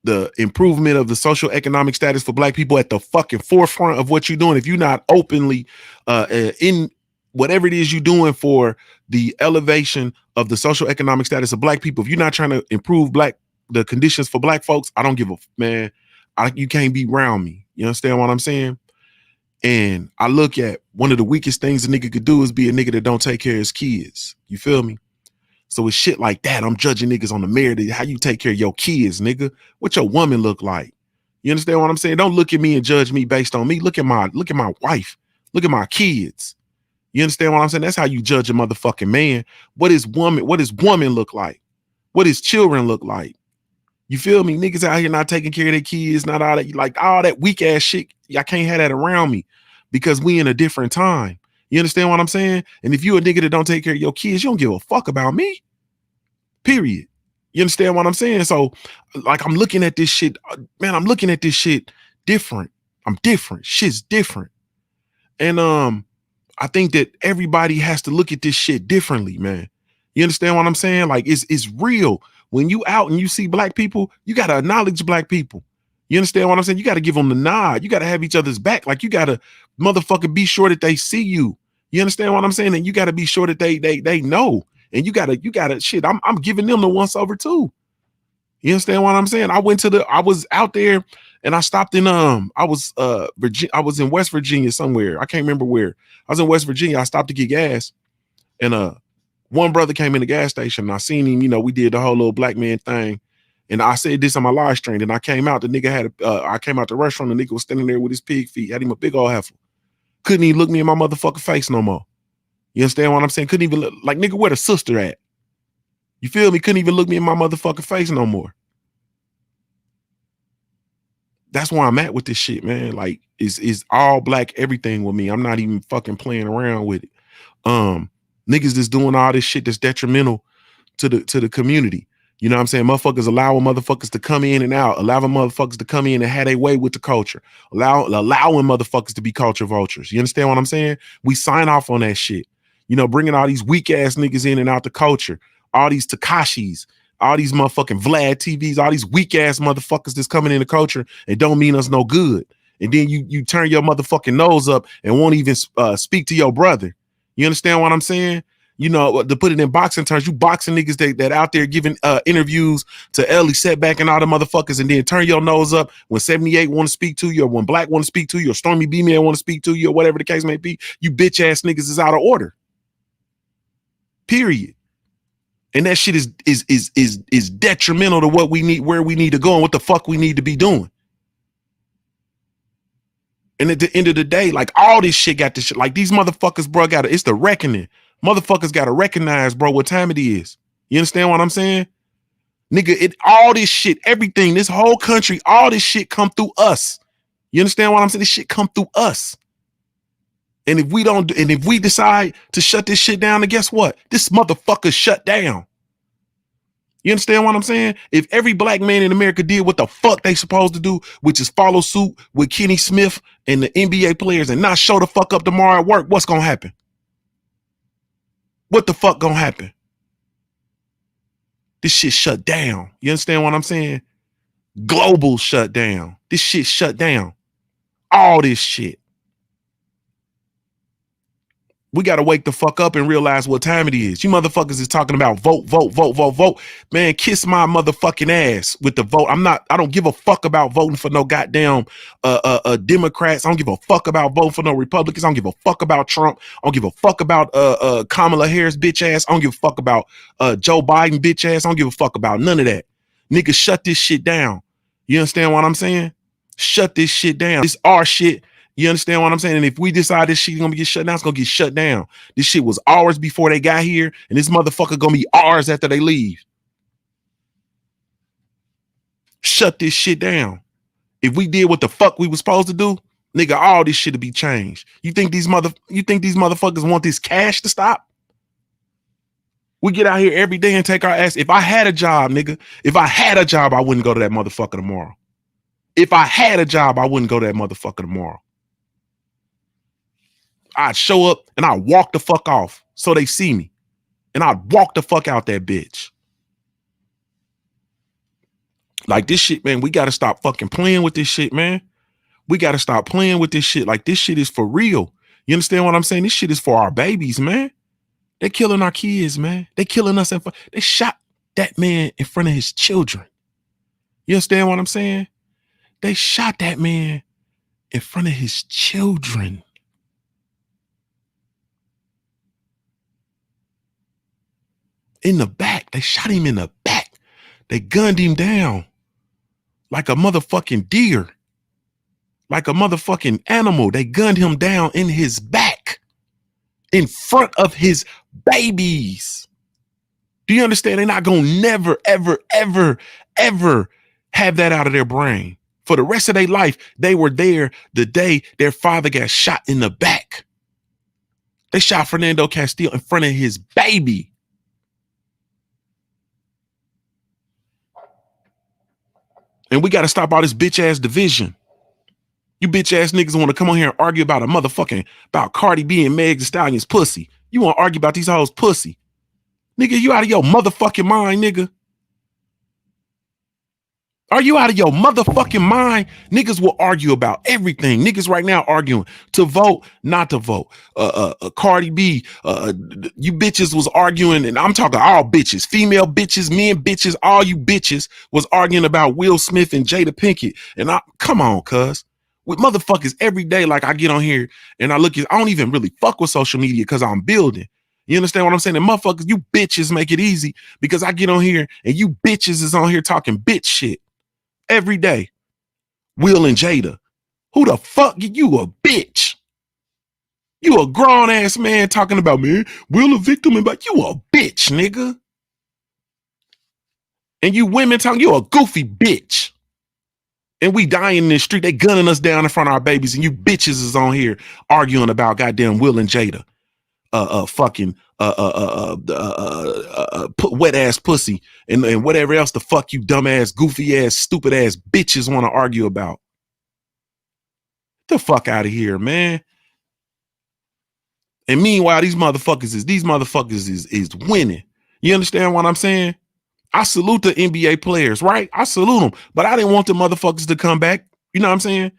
the improvement of the social economic status for black people at the fucking forefront of what you're doing, if you're not openly in whatever it is you're doing for the elevation of the social economic status of black people, if you're not trying to improve the conditions for black folks, I don't give a man. You can't be around me. You understand what I'm saying? And I look at one of the weakest things a nigga could do is be a nigga that don't take care of his kids. You feel me? So it's shit like that. I'm judging niggas on the merit of how you take care of your kids, nigga. What your woman look like? You understand what I'm saying? Don't look at me and judge me based on me. Look at my wife. Look at my kids. You understand what I'm saying? That's how you judge a motherfucking man. What does woman look like? What does children look like? You feel me? Niggas out here not taking care of their kids, not all that, like all that weak ass shit. Y'all can't have that around me because we in a different time. You understand what I'm saying? And if you a nigga that don't take care of your kids, you don't give a fuck about me. Period. You understand what I'm saying? So, like, I'm looking at this shit, man. I'm looking at this shit different. I'm different. Shit's different. And I think that everybody has to look at this shit differently, man. You understand what I'm saying? Like, it's real. When you out and you see black people, you gotta acknowledge black people. You understand what I'm saying? You gotta give them the nod. You gotta have each other's back. Like, you gotta motherfucker be sure that they see you. You understand what I'm saying? And you gotta be sure that they know. And you gotta shit. I'm giving them the once over too. You understand what I'm saying? I was out there and I stopped in I was in West Virginia somewhere. I can't remember where. I was in West Virginia. I stopped to get gas, and one brother came in the gas station and I seen him, you know, we did the whole little black man thing. And I said this on my live stream. And I came out, the nigga had I came out the restaurant, the nigga was standing there with his pig feet, had him a big old heifer. Couldn't even look me in my motherfucking face no more. You understand what I'm saying? Couldn't even look, like, nigga, where the sister at? You feel me? Couldn't even look me in my motherfucking face no more. That's where I'm at with this shit, man. Like, it's all black everything with me. I'm not even fucking playing around with it. Niggas that's doing all this shit that's detrimental to the community. You know what I'm saying? Motherfuckers allowing motherfuckers to come in and out, allowing motherfuckers to come in and have their way with the culture, allowing motherfuckers to be culture vultures. You understand what I'm saying? We sign off on that shit. You know, bringing all these weak ass niggas in and out the culture, all these Takashis, all these motherfucking Vlad TVs, all these weak ass motherfuckers that's coming in the culture and don't mean us no good. And then you turn your motherfucking nose up and won't even speak to your brother. You understand what I'm saying? You know, to put it in boxing terms, you boxing niggas that out there giving interviews to Ellie Setback and all the motherfuckers, and then turn your nose up when 78 want to speak to you, or when Black want to speak to you, or Stormy B-Man want to speak to you, or whatever the case may be. You bitch ass niggas is out of order. Period. And that shit is detrimental to what we need, where we need to go, and what the fuck we need to be doing. And at the end of the day, like, all this shit got this shit. Like, these motherfuckers, bro, it's the reckoning. Motherfuckers got to recognize, bro, what time it is. You understand what I'm saying? Nigga, all this shit, everything, this whole country, all this shit come through us. You understand what I'm saying? This shit come through us. And if we decide to shut this shit down, then guess what? This motherfucker shut down. You understand what I'm saying? If every black man in America did what the fuck they supposed to do, which is follow suit with Kenny Smith and the NBA players and not show the fuck up tomorrow at work, what's gonna happen? What the fuck gonna happen? This shit shut down. You understand what I'm saying? Global shutdown. This shit shut down. All this shit. We got to wake the fuck up and realize what time it is. You motherfuckers is talking about vote, vote, vote, vote, vote. Man, kiss my motherfucking ass with the vote. I don't give a fuck about voting for no goddamn Democrats. I don't give a fuck about voting for no Republicans. I don't give a fuck about Trump. I don't give a fuck about Kamala Harris bitch ass. I don't give a fuck about Joe Biden bitch ass. I don't give a fuck about none of that. Nigga, shut this shit down. You understand what I'm saying? Shut this shit down. It's our shit. You understand what I'm saying? And if we decide this shit gonna get shut down, it's gonna get shut down. This shit was ours before they got here, and this motherfucker gonna be ours after they leave. Shut this shit down. If we did what the fuck we was supposed to do, Nigga, all this shit to be changed. You think these motherfuckers want this cash to stop? We get out here every day and take our ass. If I had a job, nigga, if I had a job, I wouldn't go to that motherfucker tomorrow. If I had a job, I wouldn't go to that motherfucker tomorrow. I'd show up and I'd walk the fuck off so they see me. And I'd walk the fuck out that bitch. Like this shit, man, we got to stop fucking playing with this shit, man. We got to stop playing with this shit. Like this shit is for real. You understand what I'm saying? This shit is for our babies, man. They're killing our kids, man. They killing us. They shot that man in front of his children. You understand what I'm saying? They shot that man in front of his children. In the back. They shot him in the back. They gunned him down like a motherfucking deer. Like a motherfucking animal. They gunned him down in his back. In front of his babies. Do you understand? They're not going to never, ever, ever, ever have that out of their brain. For the rest of their life, they were there the day their father got shot in the back. They shot Fernando Castillo in front of his baby. And we got to stop all this bitch ass division. You bitch ass niggas want to come on here and argue about about Cardi B and Meg Thee Stallion's pussy. You want to argue about these hoes' pussy. Nigga, you out of your motherfucking mind, nigga. Are you out of your motherfucking mind? Niggas will argue about everything. Niggas right now arguing to vote, not to vote. Cardi B, you bitches was arguing, and I'm talking all bitches, female bitches, men bitches, all you bitches was arguing about Will Smith and Jada Pinkett. And come on, cuz. With motherfuckers every day, like I get on here and I don't even really fuck with social media because I'm building. You understand what I'm saying? And motherfuckers, you bitches make it easy because I get on here and you bitches is on here talking bitch shit. Every day. Will and Jada. Who the fuck you a bitch? You a grown ass man talking about, man, Will a victim, but you a bitch, nigga. And you women talking, you a goofy bitch. And we dying in the street, they gunning us down in front of our babies, and you bitches is on here arguing about goddamn Will and Jada. Wet ass pussy and whatever else the fuck you dumb ass, goofy ass, stupid ass bitches want to argue about. Get the fuck out of here, man. And meanwhile, these motherfuckers is winning. You understand what I'm saying? I salute the NBA players, right? I salute them, but I didn't want the motherfuckers to come back. You know what I'm saying?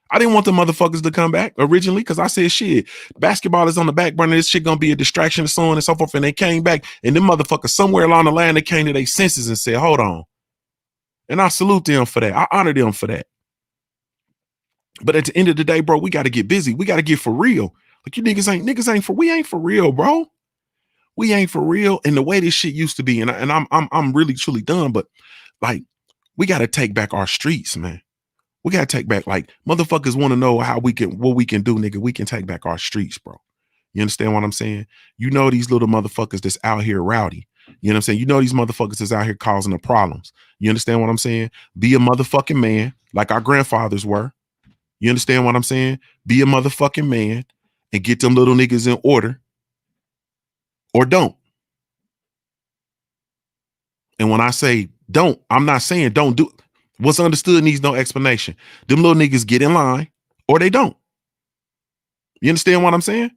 I didn't want the motherfuckers to come back originally because I said, shit, basketball is on the back burner. This shit gonna be a distraction and so on and so forth. And they came back, and them motherfuckers somewhere along the line, they came to their senses and said, hold on. And I salute them for that. I honor them for that. But at the end of the day, bro, we got to get busy. We got to get for real. Like you we ain't for real, bro. We ain't for real. And the way this shit used to be, and I'm really truly done. But like, we got to take back our streets, man. We got to take back, like, motherfuckers want to know what we can do, nigga. We can take back our streets, bro. You understand what I'm saying? You know these little motherfuckers that's out here rowdy. You know what I'm saying? You know these motherfuckers that's out here causing the problems. You understand what I'm saying? Be a motherfucking man like our grandfathers were. You understand what I'm saying? Be a motherfucking man and get them little niggas in order. Or don't. And when I say don't, I'm not saying don't do it. What's understood needs no explanation. Them little niggas get in line or they don't. You understand what I'm saying?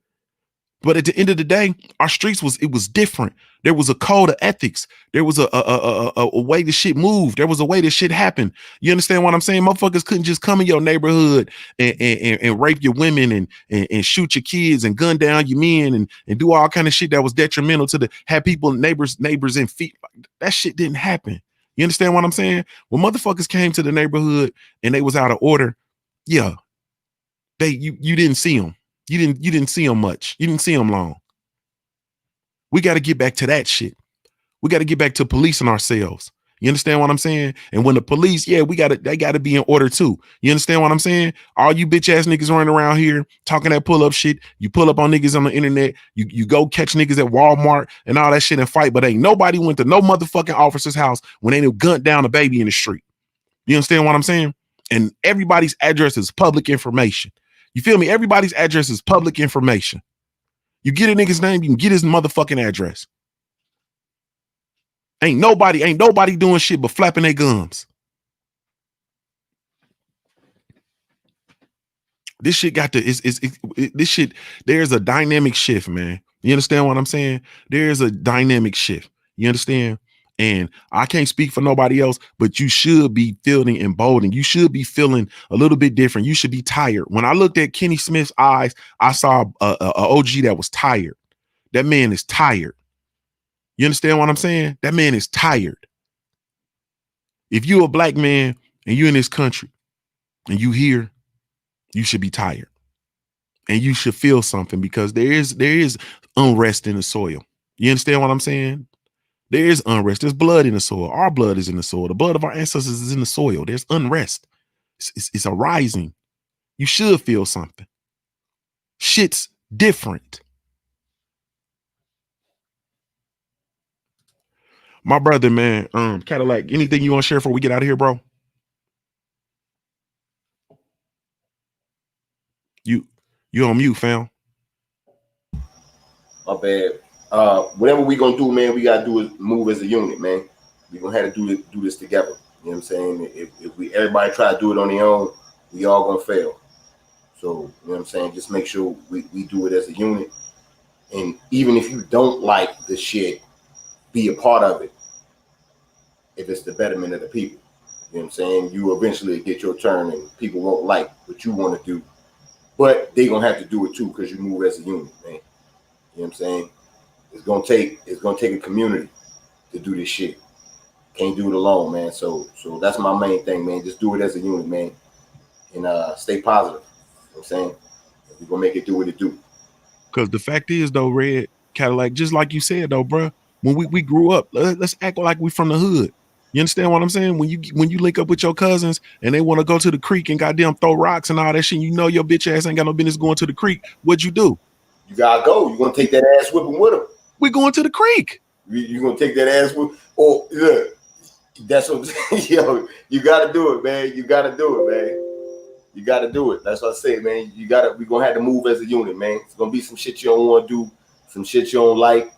But at the end of the day, our streets was different. There was a code of ethics. There was a way the shit moved. There was a way this shit happened. You understand what I'm saying? Motherfuckers couldn't just come in your neighborhood and rape your women and shoot your kids and gun down your men and do all kind of shit that was detrimental to have people, neighbors in feet. That shit didn't happen. You understand what I'm saying? When motherfuckers came to the neighborhood and they was out of order, yeah, you didn't see them. You didn't see them much. You didn't see them long. We got to get back to that shit. We got to get back to policing ourselves. You understand what I'm saying? And when the police, yeah, they got to be in order too. You understand what I'm saying? All you bitch ass niggas running around here talking that pull up shit. You pull up on niggas on the internet. You go catch niggas at Walmart and all that shit and fight. But ain't nobody went to no motherfucking officer's house when they gunned down a baby in the street. You understand what I'm saying? And everybody's address is public information. You feel me? Everybody's address is public information. You get a nigga's name, you can get his motherfucking address. Ain't nobody doing shit but flapping their gums. This shit got to this shit. There's a dynamic shift, man. You understand what I'm saying? There's a dynamic shift. You understand? And I can't speak for nobody else, but you should be feeling emboldened. You should be feeling a little bit different. You should be tired. When I looked at Kenny Smith's eyes, I saw a OG that was tired. That man is tired. You understand what I'm saying? That man is tired. If you're a black man and you're in this country and you here, you should be tired. And you should feel something because there is unrest in the soil. You understand what I'm saying? There is unrest. There's blood in the soil. Our blood is in the soil. The blood of our ancestors is in the soil. There's unrest. It's arising. You should feel something. Shit's different. My brother, man, Cadillac, anything you want to share before we get out of here, bro? You on mute, fam. My bad. Whatever we gonna do, man, we gotta do is move as a unit, man. We gonna have to do this together. You know what I'm saying? If we everybody try to do it on their own, we all gonna fail. So, you know what I'm saying? Just make sure we do it as a unit. And even if you don't like the shit, be a part of it. If it's the betterment of the people. You know what I'm saying? You eventually get your turn and people won't like what you want to do. But they gonna have to do it too because you move as a unit, man. You know what I'm saying? It's gonna take a community to do this shit. Can't do it alone, man. So that's my main thing, man. Just do it as a unit, man. And stay positive. You know what I'm saying? We're gonna make it do what it do. Because the fact is, though, Red Cadillac, just like you said, though, bro, when we grew up, let's act like we from the hood. You understand what I'm saying? When you link up with your cousins and they want to go to the creek and goddamn throw rocks and all that shit, you know your bitch ass ain't got no business going to the creek. What'd you do? You gotta go. You're gonna take that ass whipping with them. We going to the creek. You're gonna take that ass whip. Oh, look, that's what yo. You gotta do it, man. You gotta do it, man. You gotta do it. That's what I say, man. We're gonna have to move as a unit, man. It's gonna be some shit you don't want to do, some shit you don't like.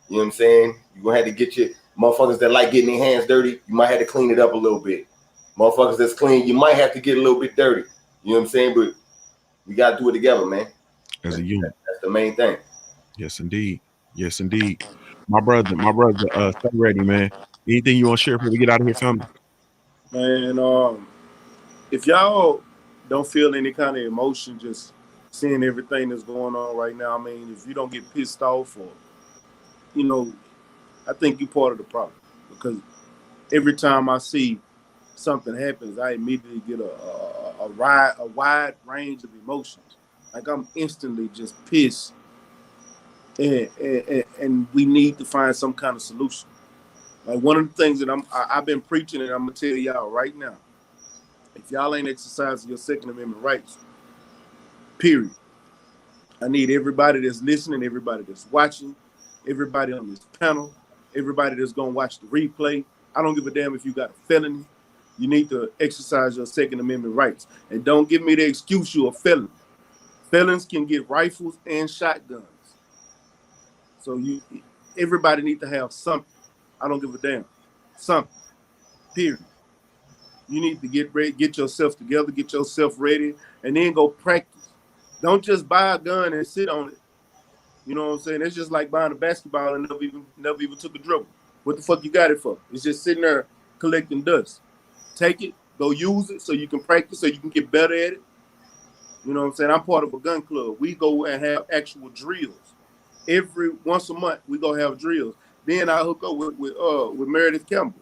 You know what I'm saying? You're gonna have to get your motherfuckers that like getting their hands dirty. You might have to clean it up a little bit. Motherfuckers that's clean, you might have to get a little bit dirty. You know what I'm saying? But we gotta do it together, man. As a unit. That's the main thing. Yes, indeed. Yes, indeed. My brother, stay ready, man. Anything you want to share before we get out of here, family? Man, if y'all don't feel any kind of emotion just seeing everything that's going on right now, I mean, if you don't get pissed off or, you know, I think you're part of the problem. Because every time I see something happens, I immediately get a wide range of emotions. Like I'm instantly just pissed. And we need to find some kind of solution. Like one of the things that I've been preaching, and I'm gonna tell y'all right now, if y'all ain't exercising your Second Amendment rights, period. I need everybody that's listening, everybody that's watching, everybody on this panel, everybody that's gonna watch the replay. I don't give a damn if you got a felony. You need to exercise your Second Amendment rights. And don't give me the excuse you're a felon. Felons can get rifles and shotguns. So everybody need to have something. I don't give a damn. Something. Period. You need to get ready, get yourself together, get yourself ready, and then go practice. Don't just buy a gun and sit on it. You know what I'm saying? It's just like buying a basketball and never even took a dribble. What the fuck you got it for? It's just sitting there collecting dust. Take it, go use it so you can practice, so you can get better at it. You know what I'm saying? I'm part of a gun club. We go and have actual drills. Once a month, we go have drills. Then I hook up with Meredith Campbell.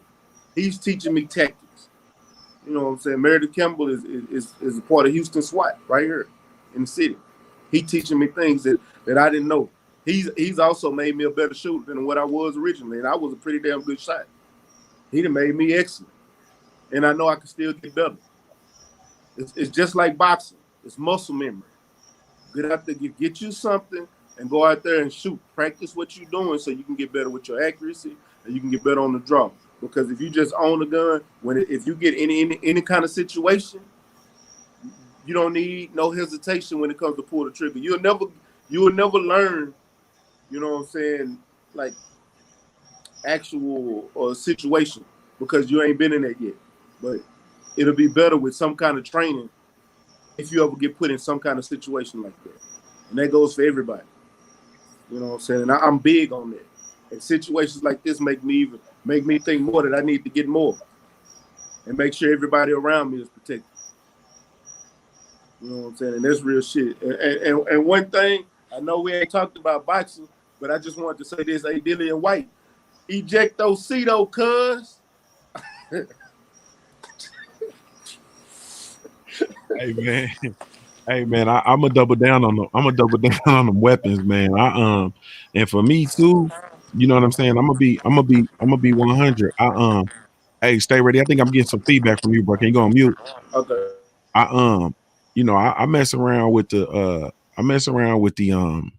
He's teaching me tactics. You know what I'm saying? Meredith Campbell is a part of Houston SWAT right here in the city. He teaching me things that I didn't know. He's also made me a better shooter than what I was originally, and I was a pretty damn good shot. He done made me excellent, and I know I can still get better. It's just like boxing. It's muscle memory. Get out there, get you something, and go out there and shoot. Practice what you're doing so you can get better with your accuracy and you can get better on the draw. Because if you just own a gun, if you get any kind of situation, you don't need no hesitation when it comes to pull the trigger. You will never learn, you know what I'm saying, like actual situation because you ain't been in that yet. But it'll be better with some kind of training if you ever get put in some kind of situation like that. And that goes for everybody. You know what I'm saying? And I'm big on that. And situations like this make me think more that I need to get more and make sure everybody around me is protected. You know what I'm saying? And that's real shit. And one thing, I know we ain't talked about boxing, but I just wanted to say this. Hey, Dillian White, ejectocito, cuz. Hey man, hey man, I'm gonna double down on them. I'm gonna double down on them weapons, man. And for me too, you know what I'm saying. I'm gonna be 100. Hey, stay ready. I think I'm getting some feedback from you, bro. Can you go on mute? Okay. I you know, I mess around with I mess around with the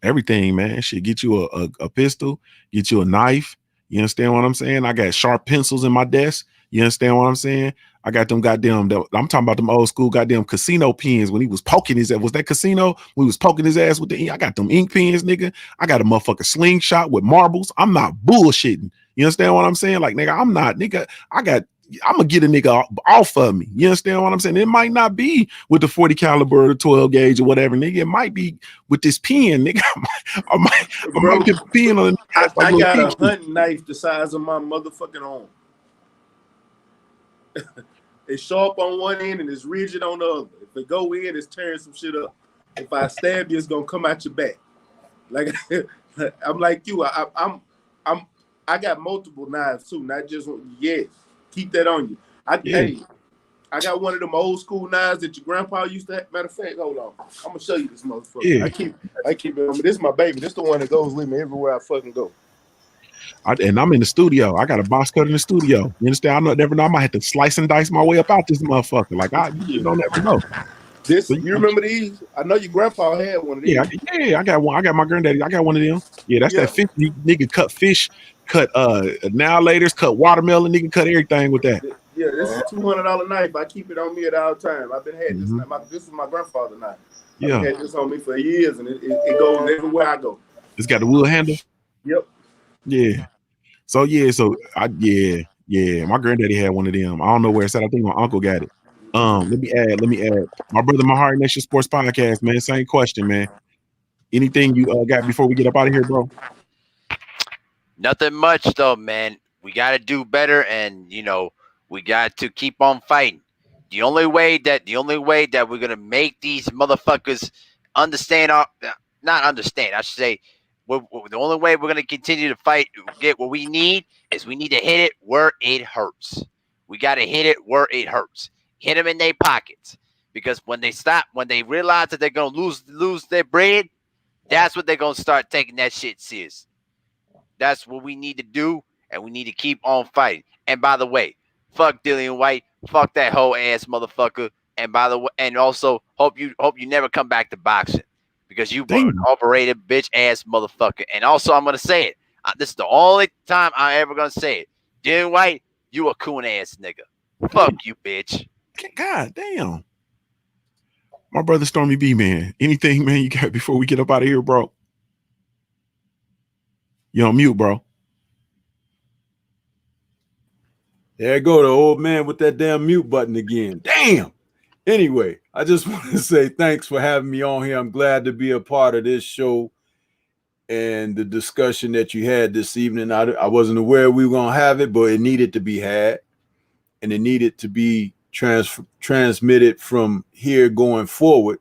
everything, man. Shit, get you a pistol, get you a knife. You understand what I'm saying? I got sharp pencils in my desk. You understand what I'm saying? I got them goddamn. I'm talking about them old school goddamn casino pens when he was poking his ass. Was that casino? When he was poking his ass with the ink. I got them ink pens, nigga. I got a motherfucker slingshot with marbles. I'm not bullshitting. You understand what I'm saying? Like, nigga, I'm not, nigga. I'm gonna get a nigga off of me. You understand what I'm saying? It might not be with the 40 caliber or the 12 gauge or whatever, nigga. It might be with this pen, nigga. I might get a pen on the nigga. I got a hunting knife the size of my motherfucking arm. It's sharp on one end and it's rigid on the other. If it go in, it's tearing some shit up. If I stab you, it's gonna come out your back. Like I'm like you. I got multiple knives too, not just one. Yes. Keep that on you. Hey, I got one of them old school knives that your grandpa used to have. Matter of fact, hold on. I'm gonna show you this motherfucker. Yeah. I keep it on me. This is my baby. This is the one that goes with me everywhere I fucking go. And I'm in the studio. I got a box cut in the studio. You understand? Never know. I might have to slice and dice my way up out this motherfucker. Like you don't never know. This, you remember these? I know your grandpa had one of these. Yeah, I got one. I got my granddaddy. I got one of them. Yeah, that's that fish. Nigga cut fish, cut now laters, cut watermelon. Nigga cut everything with that. Yeah, this is a $200 knife. I keep it on me at all times. I've been had this. This is my grandfather's knife. I've had this on me for years, and it goes everywhere I go. It's got the wood handle. Yep. Yeah. So my granddaddy had one of them. I don't know where it's at. I think my uncle got it. Let me add. My brother, my Heart Nation Sports Podcast, man. Same question, man. Anything you got before we get up out of here, bro? Nothing much though, man. We got to do better, and we got to keep on fighting. The only way that we're gonna make these motherfuckers understand not understand, I should say, the only way we're gonna continue to fight, get what we need is we need to hit it where it hurts. We got to hit it where it hurts. Hit them in their pockets, because when they realize that they're gonna lose their bread, that's what they're gonna start taking that shit serious. That's what we need to do, and we need to keep on fighting. And by the way, fuck Dillian White, fuck that whole ass motherfucker. And by the way, and also hope you never come back to boxing, because you an overrated bitch ass motherfucker. And also, I'm gonna say it. This is the only time I'm ever gonna say it. Dillian White, you a coon ass nigga. Fuck you, bitch. God damn. My brother Stormy B, man. Anything, man, you got before we get up out of here, bro? You on mute, bro. There go the old man with that damn mute button again. Damn. Anyway, I just want to say thanks for having me on here. I'm glad to be a part of this show and the discussion that you had this evening. I wasn't aware we were going to have it, but it needed to be had, and it needed to be transmitted from here going forward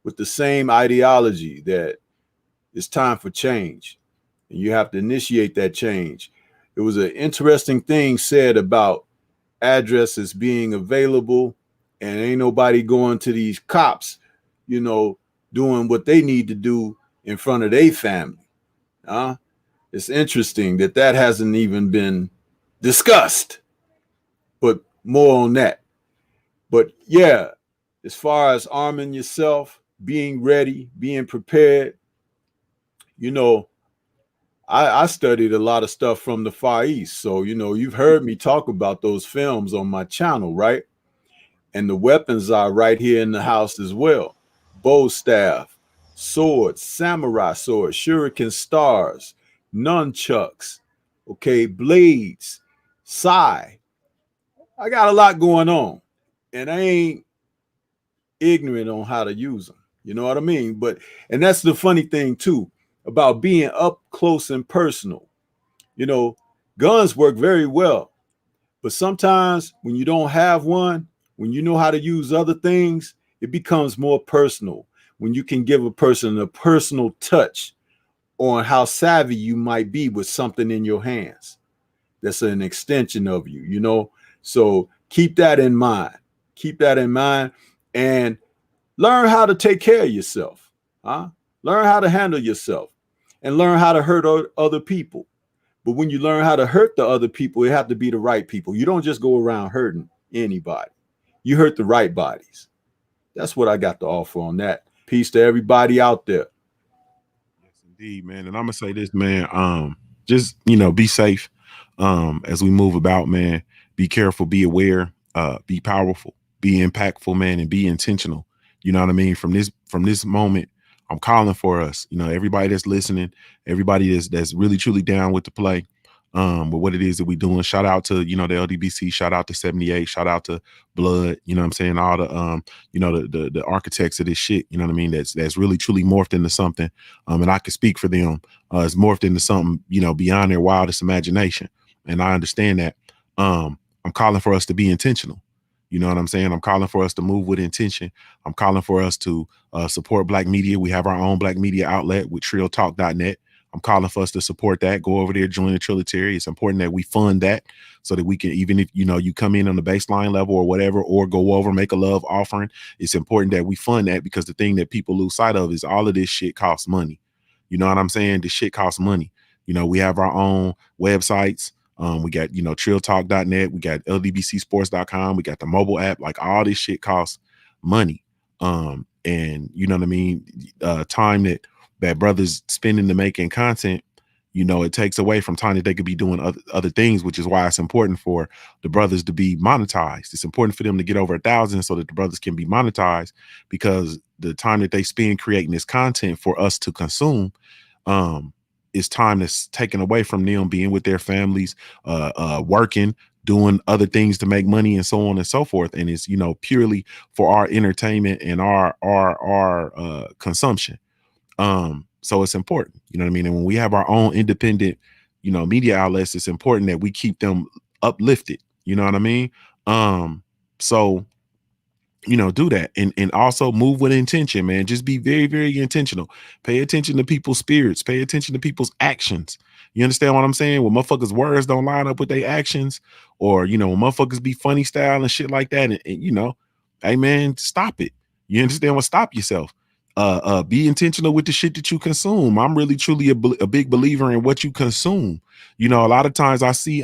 with the same ideology that it's time for change, and you have to initiate that change. It was an interesting thing said about addresses being available, and ain't nobody going to these cops, doing what they need to do in front of their family. It's interesting that hasn't even been discussed, but more on that. But yeah, as far as arming yourself, being ready, being prepared, I studied a lot of stuff from the Far East. So, you've heard me talk about those films on my channel, right? And the weapons are right here in the house as well. Bow staff, swords, samurai swords, shuriken stars, nunchucks, okay, blades, sai. I got a lot going on. And I ain't ignorant on how to use them. You know what I mean? But and that's the funny thing too about being up close and personal. You know, guns work very well, but sometimes when you don't have one, when you know how to use other things, it becomes more personal. When you can give a person a personal touch on how savvy you might be with something in your hands. That's an extension of you, you know? So keep that in mind. Keep that in mind and learn how to take care of yourself. Huh? Learn how to handle yourself and learn how to hurt other people. But when you learn how to hurt the other people, it have to be the right people. You don't just go around hurting anybody. You hurt the right bodies. That's what I got to offer on that. Peace to everybody out there. Yes, indeed, man. And I'm gonna say this, man. Just be safe. As we move about, man. Be careful, be aware, be powerful, be impactful, man, and be intentional. You know what I mean? From this moment, I'm calling for us. Everybody that's listening, everybody that's really truly down with the play. But what it is that we doing. Shout out to, the LDBC, shout out to 78, shout out to Blood, you know what I'm saying? All the the architects of this shit, you know what I mean? That's really truly morphed into something. And I can speak for them. It's morphed into something, beyond their wildest imagination. And I understand that. I'm calling for us to be intentional. You know what I'm saying? I'm calling for us to move with intention. I'm calling for us to support Black media. We have our own Black media outlet with trilltalk.net. I'm calling for us to support that. Go over there, join the Trilitary. It's important that we fund that so that we can, even if, you come in on the baseline level or whatever, or go over, make a love offering. It's important that we fund that, because the thing that people lose sight of is all of this shit costs money. You know what I'm saying? This shit costs money. We have our own websites. We got, trilltalk.net. We got ldbcsports.com. We got the mobile app. Like, all this shit costs money. And you know what I mean? Time that brothers spending to making content, it takes away from time that they could be doing other things, which is why it's important for the brothers to be monetized. It's important for them to get over 1,000 so that the brothers can be monetized, because the time that they spend creating this content for us to consume, is time that's taken away from them being with their families, working, doing other things to make money, and so on and so forth. And it's, purely for our entertainment and our consumption. So it's important, you know what I mean? And when we have our own independent, media outlets, it's important that we keep them uplifted, you know what I mean? So do that, and also move with intention, man. Just be very, very intentional. Pay attention to people's spirits, pay attention to people's actions. You understand what I'm saying? When motherfuckers' words don't line up with their actions, or when motherfuckers be funny style and shit like that, and hey man, stop it. You understand what? Stop yourself. Be intentional with the shit that you consume. I'm really truly a big believer in what you consume. A lot of times I see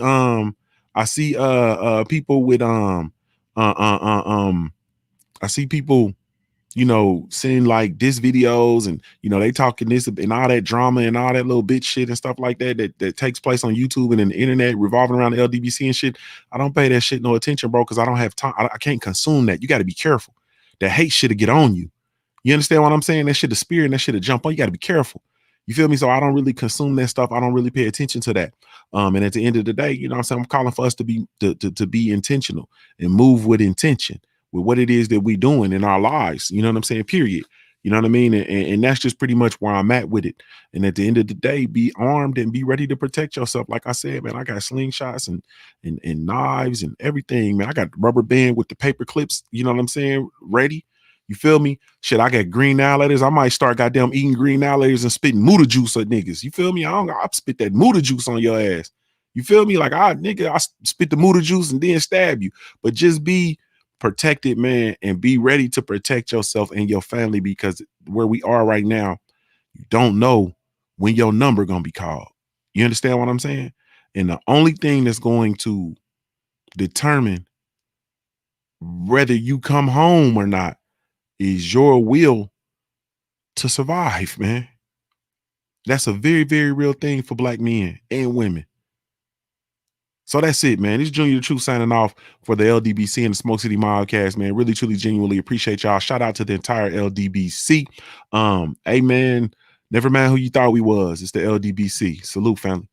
people with I see people, seeing like diss videos, and they talking this and all that drama and all that little bitch shit and stuff like that takes place on YouTube and in the internet revolving around the LDBC and shit. I don't pay that shit no attention, bro, because I don't have time. I can't consume that. You got to be careful. That hate shit to get on you. You understand what I'm saying? That shit, the spirit, and that shit to jump on. You got to be careful. You feel me? So I don't really consume that stuff. I don't really pay attention to that. And at the end of the day, what I'm saying? I'm calling for us to be intentional and move with intention with what it is that we doing in our lives. You know what I'm saying? Period. You know what I mean? And that's just pretty much where I'm at with it. And at the end of the day, be armed and be ready to protect yourself. Like I said, man, I got slingshots and knives and everything, man. I got the rubber band with the paper clips, you know what I'm saying? Ready. You feel me? Shit, I got green alligators. I might start goddamn eating green alligators and spitting Muda juice at niggas. You feel me? I'll spit that Muda juice on your ass. You feel me? Like, I spit the Muda juice and then stab you. But just be protected, man, and be ready to protect yourself and your family, because where we are right now, you don't know when your number gonna be called. You understand what I'm saying? And the only thing that's going to determine whether you come home or not is your will to survive, man. That's a very, very real thing for Black men and women. So that's it, man. This is Junior the Truth signing off for the LDBC and the Smoke City MobCast, man. Really, truly, genuinely appreciate y'all. Shout out to the entire LDBC. Hey, man, never mind who you thought we was. It's the LDBC. Salute, family.